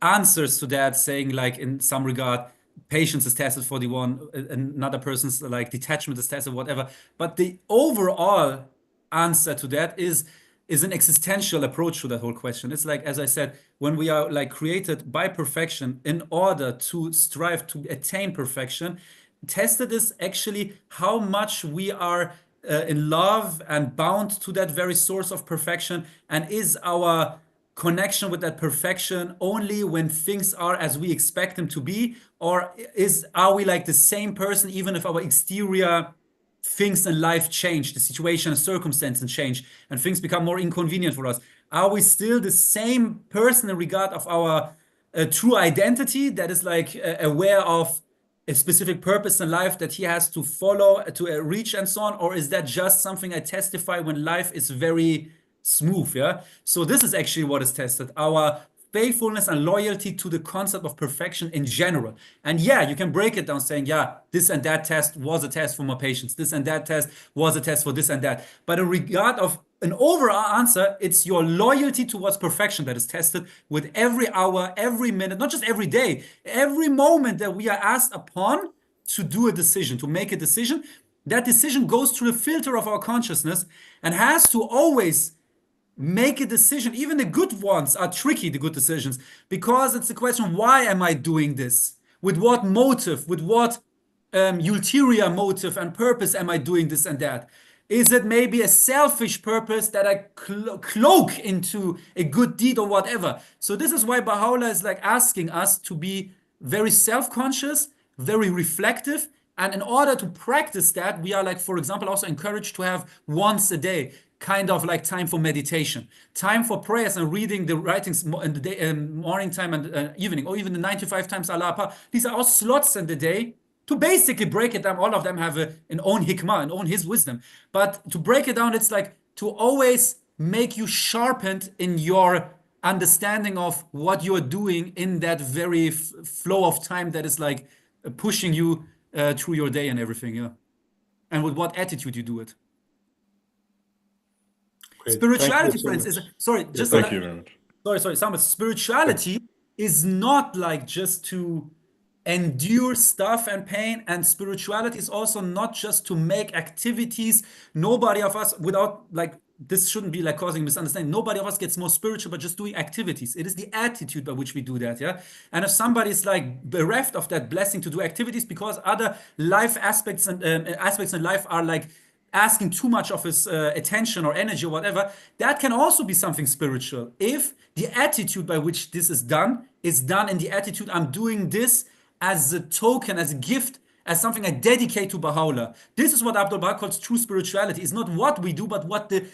answers to that, saying like in some regard, patience is tested for the one, another person's like detachment is tested, whatever. But the overall answer to that is an existential approach to that whole question. It's like, as I said, when we are like created by perfection in order to strive to attain perfection, tested is actually how much we are in love and bound to that very source of perfection, and is our connection with that perfection only when things are as we expect them to be, or are we like the same person even if our exterior things in life change, the situation and circumstances change, and things become more inconvenient for us? Are we still the same person in regard of our true identity that is like aware of a specific purpose in life that he has to follow to reach and so on? Or is that just something I testify when life is very smooth? Yeah. So this is actually what is tested, our faithfulness and loyalty to the concept of perfection in general. And yeah, you can break it down saying, yeah, this and that test was a test for my patience. This and that test was a test for this and that. But in regard of an overall answer, it's your loyalty towards perfection that is tested with every hour, every minute, not just every day, every moment that we are asked upon to do a decision, to make a decision. That decision goes through the filter of our consciousness and has to always make a decision. Even the good ones are tricky, the good decisions, because it's the question, why am I doing this? With what motive? With what ulterior motive and purpose am I doing this and that? Is it maybe a selfish purpose that I cloak into a good deed or whatever? So this is why Baha'u'llah is like asking us to be very self-conscious, very reflective. And in order to practice that, we are like, for example, also encouraged to have once a day kind of like time for meditation, time for prayers and reading the writings in the day, morning time and evening, or even the 95 times Allah. These are all slots in the day to basically break it down. All of them have an own hikmah, an own his wisdom. But to break it down, it's like to always make you sharpened in your understanding of what you're doing in that very flow of time that is like pushing you through your day and everything. Yeah. And with what attitude you do it. Great. Thank you Spirituality, so friends, is much. sorry, just Thank you very much. sorry, Sam, but spirituality is not like just to endure stuff and pain, and spirituality is also not just to make activities. Nobody of us, without like, this shouldn't be like causing misunderstanding. Nobody of us gets more spiritual by just doing activities. It is the attitude by which we do that. Yeah. And if somebody is like bereft of that blessing to do activities because other life aspects and aspects in life are like asking too much of his attention or energy or whatever, that can also be something spiritual. If the attitude by which this is done in the attitude, I'm doing this as a token, as a gift, as something I dedicate to Baha'u'llah. This is what Abdul Baha calls true spirituality. It's not what we do, but what the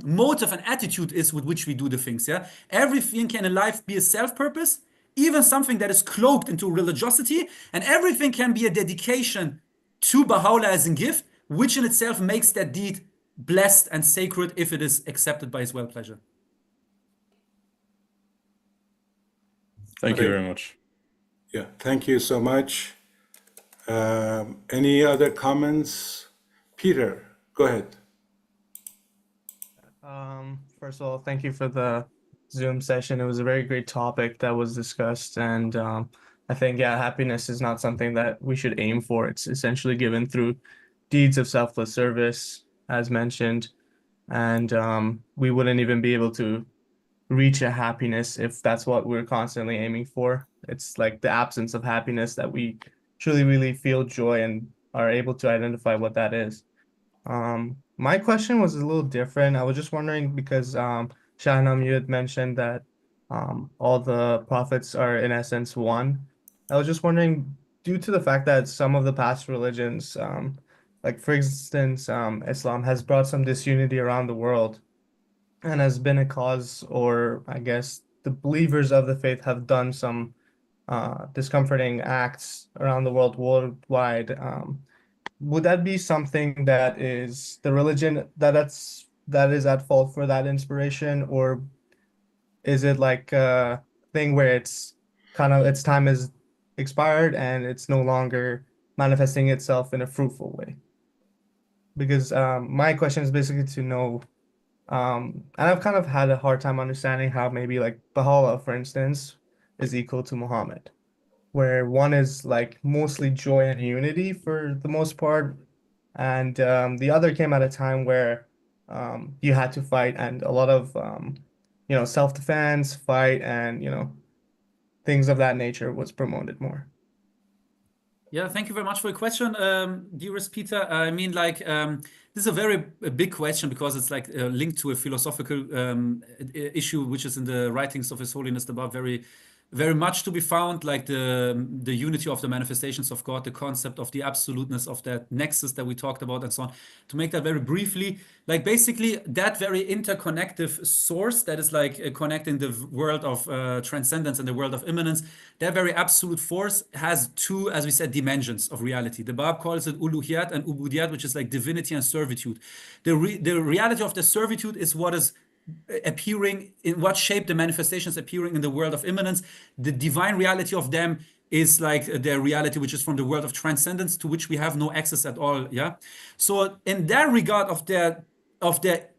motive and attitude is with which we do the things. Yeah, everything can in life be a self-purpose, even something that is cloaked into religiosity, and everything can be a dedication to Baha'u'llah as a gift, which in itself makes that deed blessed and sacred if it is accepted by his well pleasure. Thank you Great. very much. Yeah, thank you so much. Any other comments? Peter, go ahead. First of all, thank you for the Zoom session. It was a very great topic that was discussed, and I think, yeah, happiness is not something that we should aim for. It's essentially given through deeds of selfless service, as mentioned, and we wouldn't even be able to reach a happiness if that's what we're constantly aiming for. It's like the absence of happiness that we truly, really feel joy and are able to identify what that is. My question was a little different. I was just wondering because Shahnam, you had mentioned that all the prophets are in essence one. I was just wondering, due to the fact that some of the past religions, like for instance, Islam has brought some disunity around the world and has been a cause, or I guess the believers of the faith have done some discomforting acts around the world worldwide. Would that be something that is the religion that is at fault for that inspiration, or is it like a thing where it's kind of its time is expired and it's no longer manifesting itself in a fruitful way? Because my question is basically to know, and I've kind of had a hard time understanding how maybe like Baha'u'llah, for instance, is equal to Muhammad, where one is like mostly joy and unity for the most part, and the other came at a time where you had to fight and a lot of self-defense, fight, and things of that nature was promoted more. Yeah, thank you very much for your question, dearest Peter. I mean, like, this is a big question because it's like linked to a philosophical issue, which is in the writings of His Holiness the Bab very much to be found, like the unity of the manifestations of God, the concept of the absoluteness of that nexus that we talked about, and so on. To make that very briefly, like basically that very interconnective source that is like connecting the world of transcendence and the world of immanence, that very absolute force has two, as we said, dimensions of reality. The Bab calls it uluhiyat and ubudiyat, which is like divinity and servitude. The reality of the servitude is what is appearing in what shape the manifestations appearing in the world of immanence. The divine reality of them is like their reality, which is from the world of transcendence, to which we have no access at all. Yeah. So in that regard of their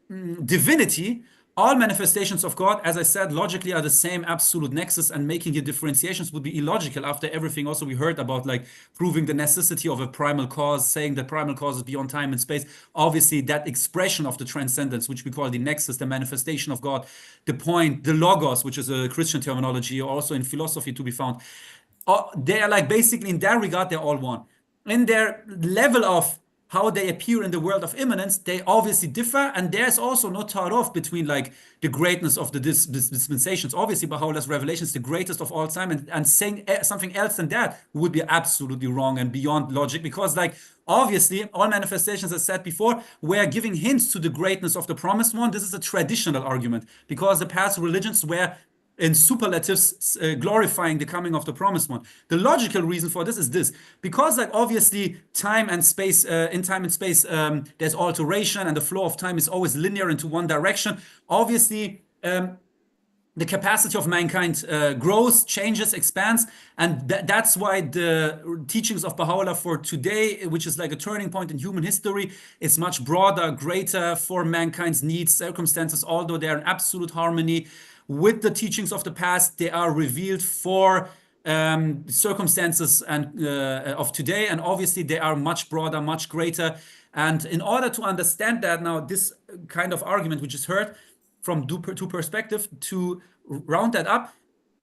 divinity, all manifestations of God, as I said, logically are the same absolute nexus, and making your differentiations would be illogical after everything also we heard about, like proving the necessity of a primal cause, saying that primal cause is beyond time and space. Obviously, that expression of the transcendence, which we call the nexus, the manifestation of God, the point, the logos, which is a Christian terminology, also in philosophy to be found. They are like basically in that regard, they're all one. In their level of how they appear in the world of immanence, they obviously differ, and there's also no trade-off between like the greatness of the dispensations. Obviously, Baha'u'llah's revelation is the greatest of all time, and saying something else than that would be absolutely wrong and beyond logic, because like obviously all manifestations, as said before, were giving hints to the greatness of the promised one. This is a traditional argument, because the past religions were in superlatives glorifying the coming of the promised one. The logical reason for this is this: because like obviously time and space, in time and space, there's alteration, and the flow of time is always linear into one direction. Obviously, the capacity of mankind grows, changes, expands, and that's why the teachings of Baha'u'llah for today, which is like a turning point in human history, is much broader, greater for mankind's needs, circumstances. Although they're in absolute harmony with the teachings of the past, they are revealed for circumstances and of today, and obviously they are much broader, much greater. And in order to understand that, now this kind of argument which is heard from two perspectives, to round that up,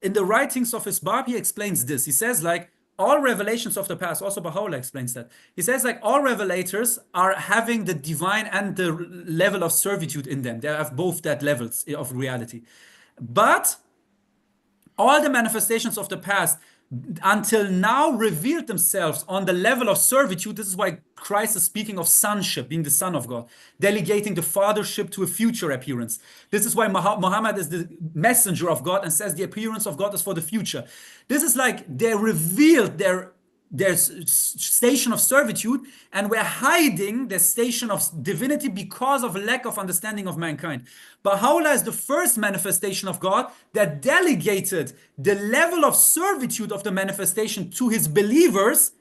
in the writings of his Bab, he explains this. He says like all revelations of the past, also Baha'u'llah explains that. He says like all revelators are having the divine and the level of servitude in them. They have both that levels of reality. But all the manifestations of the past until now revealed themselves on the level of servitude. This is why Christ is speaking of sonship, being the Son of God, delegating the fathership to a future appearance. This is why Muhammad is the messenger of God and says the appearance of God is for the future. This is like they revealed their station of servitude, and we're hiding the station of divinity because of lack of understanding of mankind. Baha'u'llah is the first manifestation of God that delegated the level of servitude of the manifestation to his believers,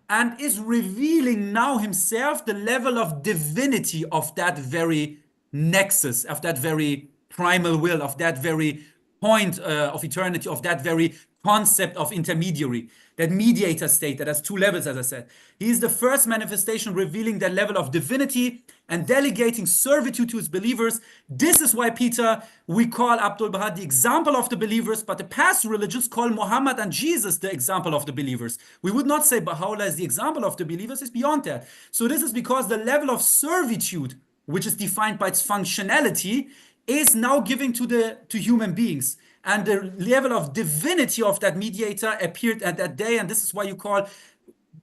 and is revealing now himself the level of divinity of that very nexus, of that very primal will, of that very point of eternity, of that very concept of intermediary, that mediator state that has two levels, as I said. He is the first manifestation revealing that level of divinity and delegating servitude to his believers. This is why, Peter, we call Abdul Baha the example of the believers, but the past religions call Muhammad and Jesus the example of the believers. We would not say Baha'u'llah is the example of the believers, it's beyond that. So this is because the level of servitude, which is defined by its functionality, is now giving to human beings. and the level of divinity of that mediator appeared at that day. And this is why you call,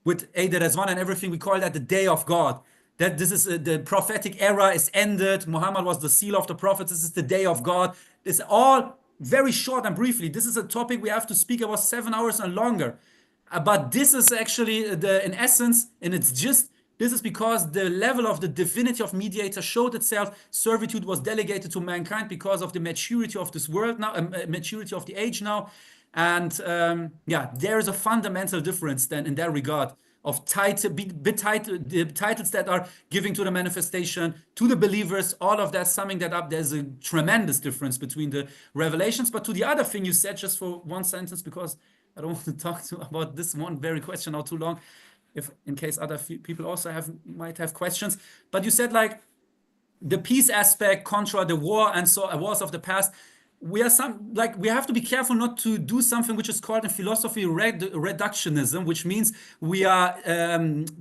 with Eider Rezvan and everything, we call that the day of God. That this is the prophetic era is ended. Muhammad was the seal of the prophets. This is the day of God. This all very short and briefly. This is a topic we have to speak about 7 hours and longer. But this is actually in essence, and it's just, this is because the level of the divinity of mediator showed itself. Servitude was delegated to mankind because of the maturity of this world now, maturity of the age now. And yeah, there is a fundamental difference then in that regard of the titles that are giving to the manifestation, to the believers, all of that, summing that up. There's a tremendous difference between the revelations. But to the other thing you said, just for one sentence, because I don't want to talk about this one very question now too long, if in case other people also might have questions. But you said like the peace aspect contra the war and so wars of the past. We have to be careful not to do something which is called in philosophy reductionism, which means we are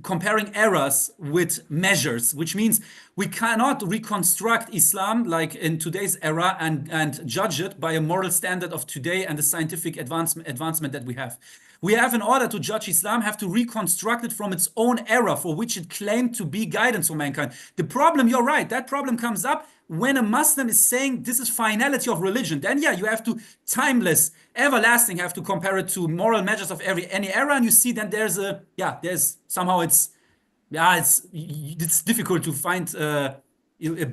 comparing errors with measures, which means we cannot reconstruct Islam like in today's era and judge it by a moral standard of today and the scientific advancement that we have. We have, in order to judge Islam, have to reconstruct it from its own era for which it claimed to be guidance for mankind. The problem, you're right, that problem comes up when a Muslim is saying this is finality of religion. Then yeah, you have to timeless, everlasting, have to compare it to moral measures of any era, and you see then there's somehow it's difficult to find a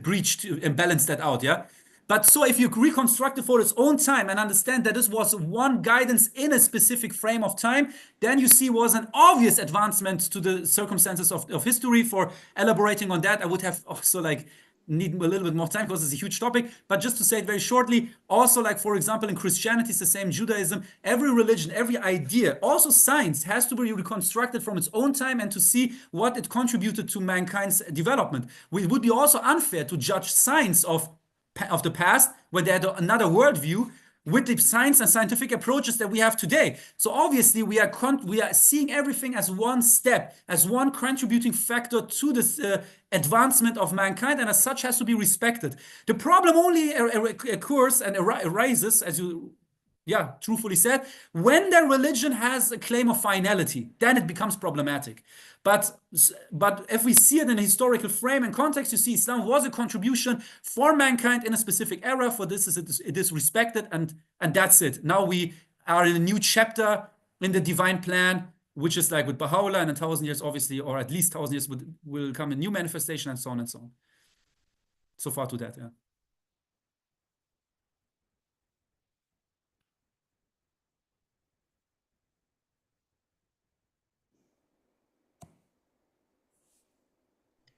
breach to balance that out. Yeah. But so if you reconstruct it for its own time and understand that this was one guidance in a specific frame of time, then you see was an obvious advancement to the circumstances of history. For elaborating on that, I would have also need a little bit more time because it's a huge topic. But just to say it very shortly, also like, for example, in Christianity, it's the same, Judaism, every religion, every idea, also science has to be reconstructed from its own time and to see what it contributed to mankind's development. It would be also unfair to judge science of the past, where they had another worldview, with the science and scientific approaches that we have today. So obviously we are seeing everything as one step, as one contributing factor to this advancement of mankind, and as such has to be respected. The problem only occurs and arises, as you truthfully said, when the religion has a claim of finality, then it becomes problematic. But if we see it in a historical frame and context, you see Islam was a contribution for mankind in a specific era. For this, it is respected, and that's it. Now we are in a new chapter in the divine plan, which is like with Baha'u'llah, and in 1,000 years, obviously, or at least 1,000 years, will come a new manifestation, and so on and so on. So far to that, yeah.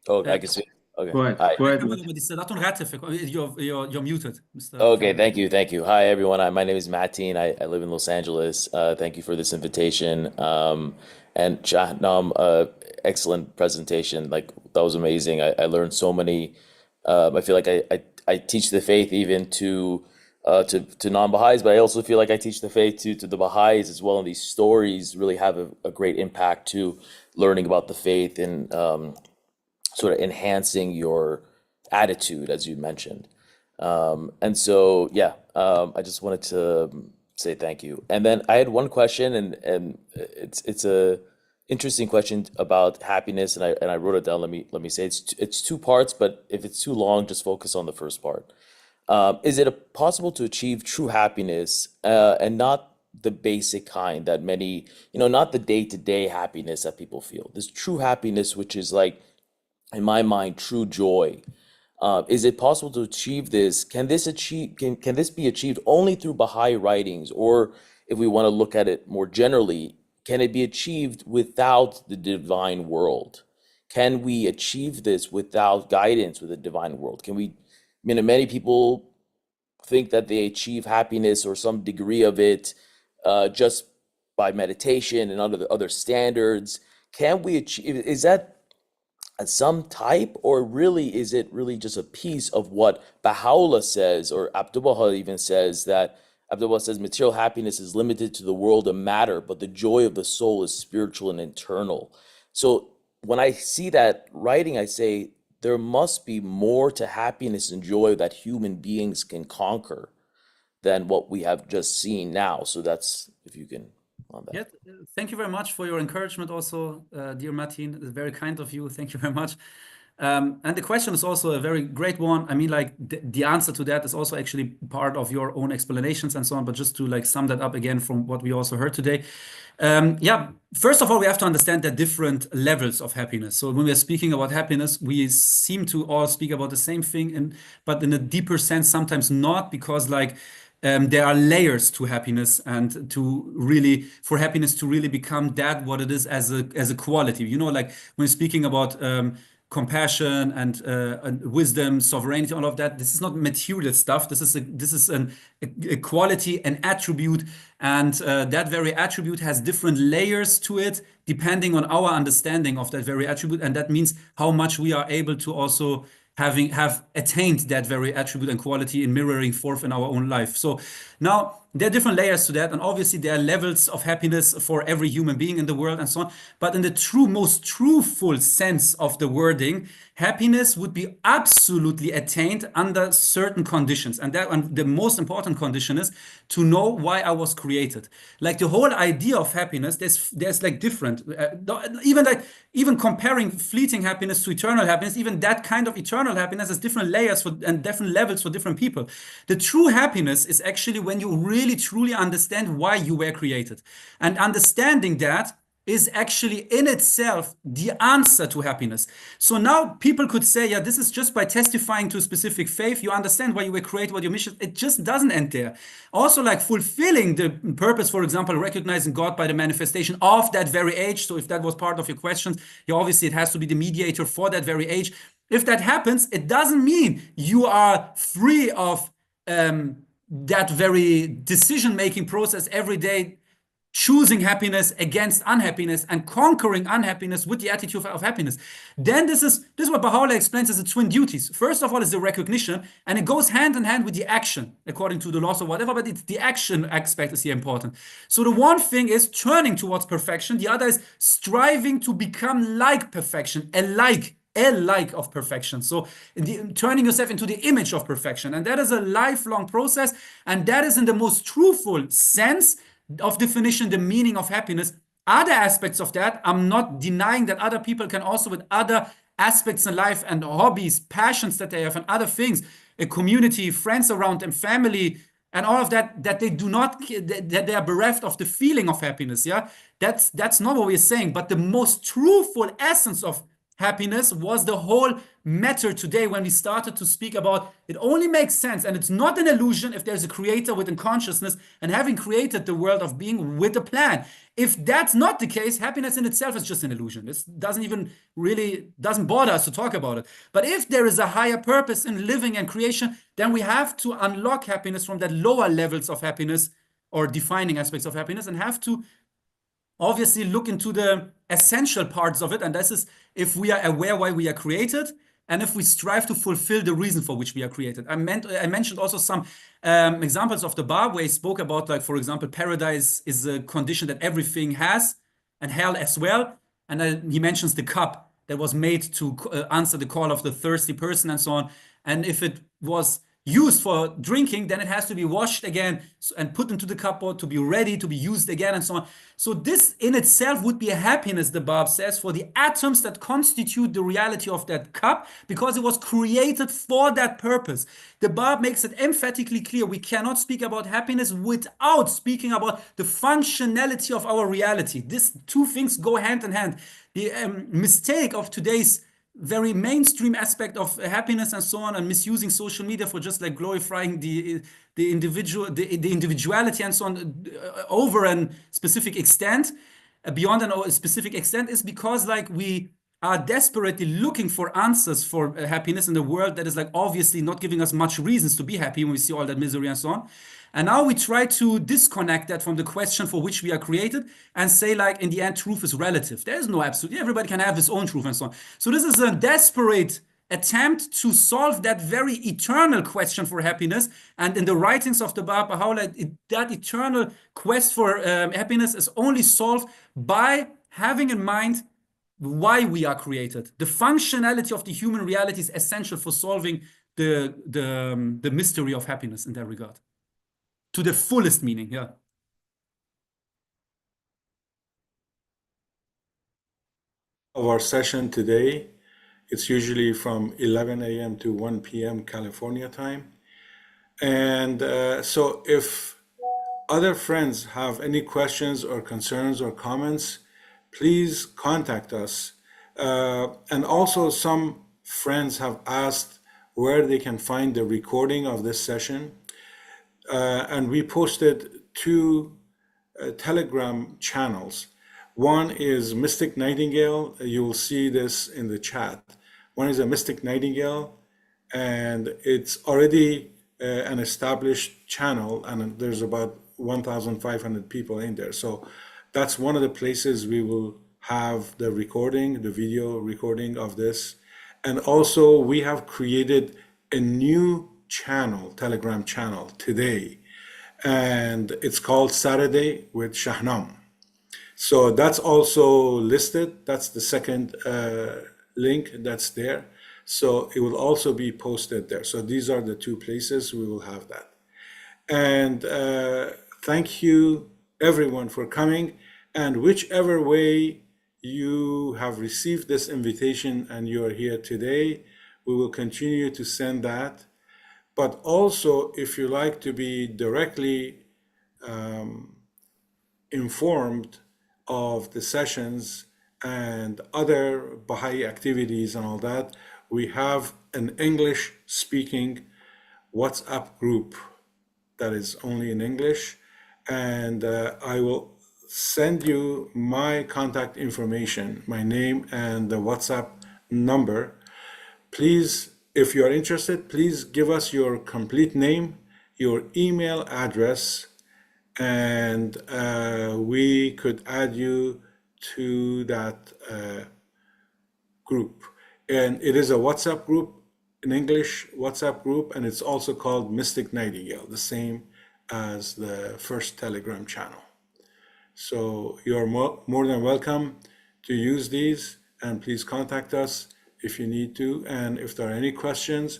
Oh, I can speak. Okay. Go ahead. Hi. Go ahead. You're muted, Mr. Okay, thank you. Hi, everyone. My name is Mateen. I live in Los Angeles. Thank you for this invitation. And Shahnam, excellent presentation. Like, that was amazing. I learned so many. I feel like I teach the faith even to non-Baha'is, but I also feel like I teach the faith to the Baha'is as well. And these stories really have a great impact to learning about the faith and sort of enhancing your attitude, as you mentioned. And so, I just wanted to say thank you. And then I had one question, and it's a interesting question about happiness, and I wrote it down. Let me say it's two parts, but if it's too long, just focus on the first part. Is it possible to achieve true happiness and not the basic kind that many, not the day-to-day happiness that people feel? This true happiness, which is like, in my mind, true joy. Is it possible to achieve this? Can this be achieved only through Baha'i writings? Or if we want to look at it more generally, can it be achieved without the divine world? Can we achieve this without guidance with the divine world? Many people think that they achieve happiness or some degree of it just by meditation and under the other standards. Can we achieve, is that some type, or really is it really just a piece of what Baha'u'llah says, or Abdu'l-Baha even says, that Abdu'l-Baha says material happiness is limited to the world of matter, but the joy of the soul is spiritual and internal. So when I see that writing, I say there must be more to happiness and joy that human beings can conquer than what we have just seen now. So that's, if you can, on that. Yeah, thank you very much for your encouragement also, dear Martin. It's very kind of you. Thank you very much. And the question is also a very great one. I mean, like the answer to that is also actually part of your own explanations and so on. But just to like sum that up again from what we also heard today. Yeah, first of all, we have to understand the different levels of happiness. So when we are speaking about happiness, we seem to all speak about the same thing, but in a deeper sense, sometimes not, because like there are layers to happiness, and for happiness to really become that what it is as a quality. You know, like when speaking about compassion and wisdom, sovereignty, all of that. This is not material stuff. This is a quality, an attribute, and that very attribute has different layers to it depending on our understanding of that very attribute, and that means how much we are able to also have attained that very attribute and quality in mirroring forth in our own life. So now there are different layers to that, and obviously there are levels of happiness for every human being in the world and so on. But in the most truthful sense of the wording, happiness would be absolutely attained under certain conditions, and the most important condition is to know why I was created. Like the whole idea of happiness, there's like different, even comparing fleeting happiness to eternal happiness, even that kind of eternal happiness has different layers and different levels for different people. The true happiness is actually when you really truly understand why you were created, and understanding that is actually in itself the answer to happiness. So now people could say, yeah, this is just by testifying to a specific faith, you understand why you were created, what your mission. It just doesn't end there. Also, like fulfilling the purpose, for example, recognizing God by the manifestation of that very age. So if that was part of your questions, yeah, obviously it has to be the mediator for that very age. If that happens, it doesn't mean you are free of that very decision-making process every day, choosing happiness against unhappiness and conquering unhappiness with the attitude of happiness. Then this is what Baha'u'llah explains as the twin duties. First of all is the recognition, and it goes hand in hand with the action, according to the laws or whatever, but it's the action aspect is here important. So the one thing is turning towards perfection, the other is striving to become like perfection, a like of perfection. So turning yourself into the image of perfection. And that is a lifelong process, and that is in the most truthful sense of definition, the meaning of happiness. Other aspects of that, I'm not denying that other people can also, with other aspects in life and hobbies, passions that they have and other things, a community, friends around them, family, and all of that, that they are bereft of the feeling of happiness. Yeah, that's not what we're saying. But the most truthful essence of happiness was the whole matter today when we started to speak about it only makes sense, and it's not an illusion if there's a creator within consciousness and having created the world of being with a plan. If that's not the case, happiness in itself is just an illusion. This doesn't bother us to talk about it. But if there is a higher purpose in living and creation, then we have to unlock happiness from that lower levels of happiness or defining aspects of happiness, and have to obviously look into the essential parts of it. And this is if we are aware why we are created, and if we strive to fulfill the reason for which we are created. I mentioned also some examples of the Bab where he spoke about, like, for example, paradise is a condition that everything has, and hell as well. And he mentions the cup that was made to answer the call of the thirsty person and so on. And if it was used for drinking, then it has to be washed again and put into the cupboard to be ready to be used again and so on. So this in itself would be a happiness, the Bab says, for the atoms that constitute the reality of that cup, because it was created for that purpose. The Bab makes it emphatically clear we cannot speak about happiness without speaking about the functionality of our reality. These two things go hand in hand. The mistake of today's very mainstream aspect of happiness and so on, and misusing social media for just like glorifying the individuality and so on over a specific extent, beyond a specific extent, is because like we are desperately looking for answers for happiness in the world that is like obviously not giving us much reasons to be happy when we see all that misery and so on. And now we try to disconnect that from the question for which we are created and say, like, in the end, truth is relative. There is no absolute. Everybody can have his own truth and so on. So this is a desperate attempt to solve that very eternal question for happiness. And in the writings of the Bab, that eternal quest for happiness is only solved by having in mind why we are created. The functionality of the human reality is essential for solving the mystery of happiness in that regard. to the fullest meaning. Yeah. Of our session today, it's usually from 11 a.m. to 1 p.m. California time. And so if other friends have any questions or concerns or comments, please contact us. And also some friends have asked where they can find the recording of this session. And we posted two Telegram channels. One is Mystic Nightingale. You will see this in the chat. One is a Mystic Nightingale, and it's already an established channel, and there's about 1,500 people in there. So that's one of the places we will have the recording, the video recording of this. And also we have created a new channel, Telegram channel today, and it's called Saturday with Shahnam. So that's also listed. That's the second link that's there. So it will also be posted there. So these are the two places we will have that. And thank you everyone for coming. And whichever way you have received this invitation and you are here today, we will continue to send that. But also, if you like to be directly informed of the sessions and other Baha'i activities and all that, we have an English speaking WhatsApp group that is only in English. And I will send you my contact information, my name and the WhatsApp number. Please, if you are interested, please give us your complete name, your email address, and we could add you to that group. And it is a WhatsApp group, an English WhatsApp group, and it's also called Mystic Nightingale, the same as the first Telegram channel. So you're more than welcome to use these, and please contact us if you need to, and if there are any questions.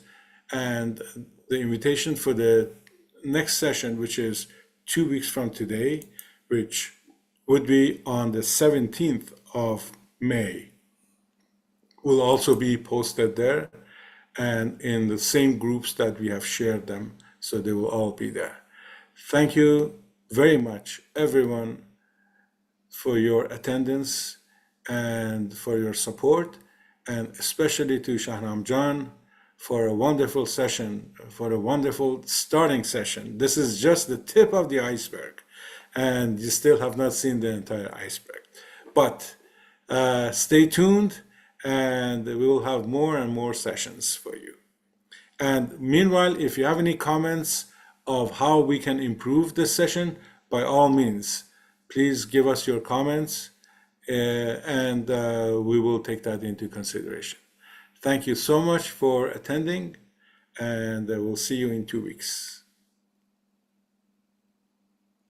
And the invitation for the next session, which is 2 weeks from today, which would be on the 17th of May, will also be posted there and in the same groups that we have shared them, so they will all be there. Thank you very much, everyone, for your attendance and for your support, and especially to Shahnam Jan for a wonderful session, for a wonderful starting session. This is just the tip of the iceberg, and you still have not seen the entire iceberg. But stay tuned, and we will have more and more sessions for you. And meanwhile, if you have any comments of how we can improve this session, by all means, please give us your comments, and we will take that into consideration. Thank you so much for attending, and we'll see you in 2 weeks.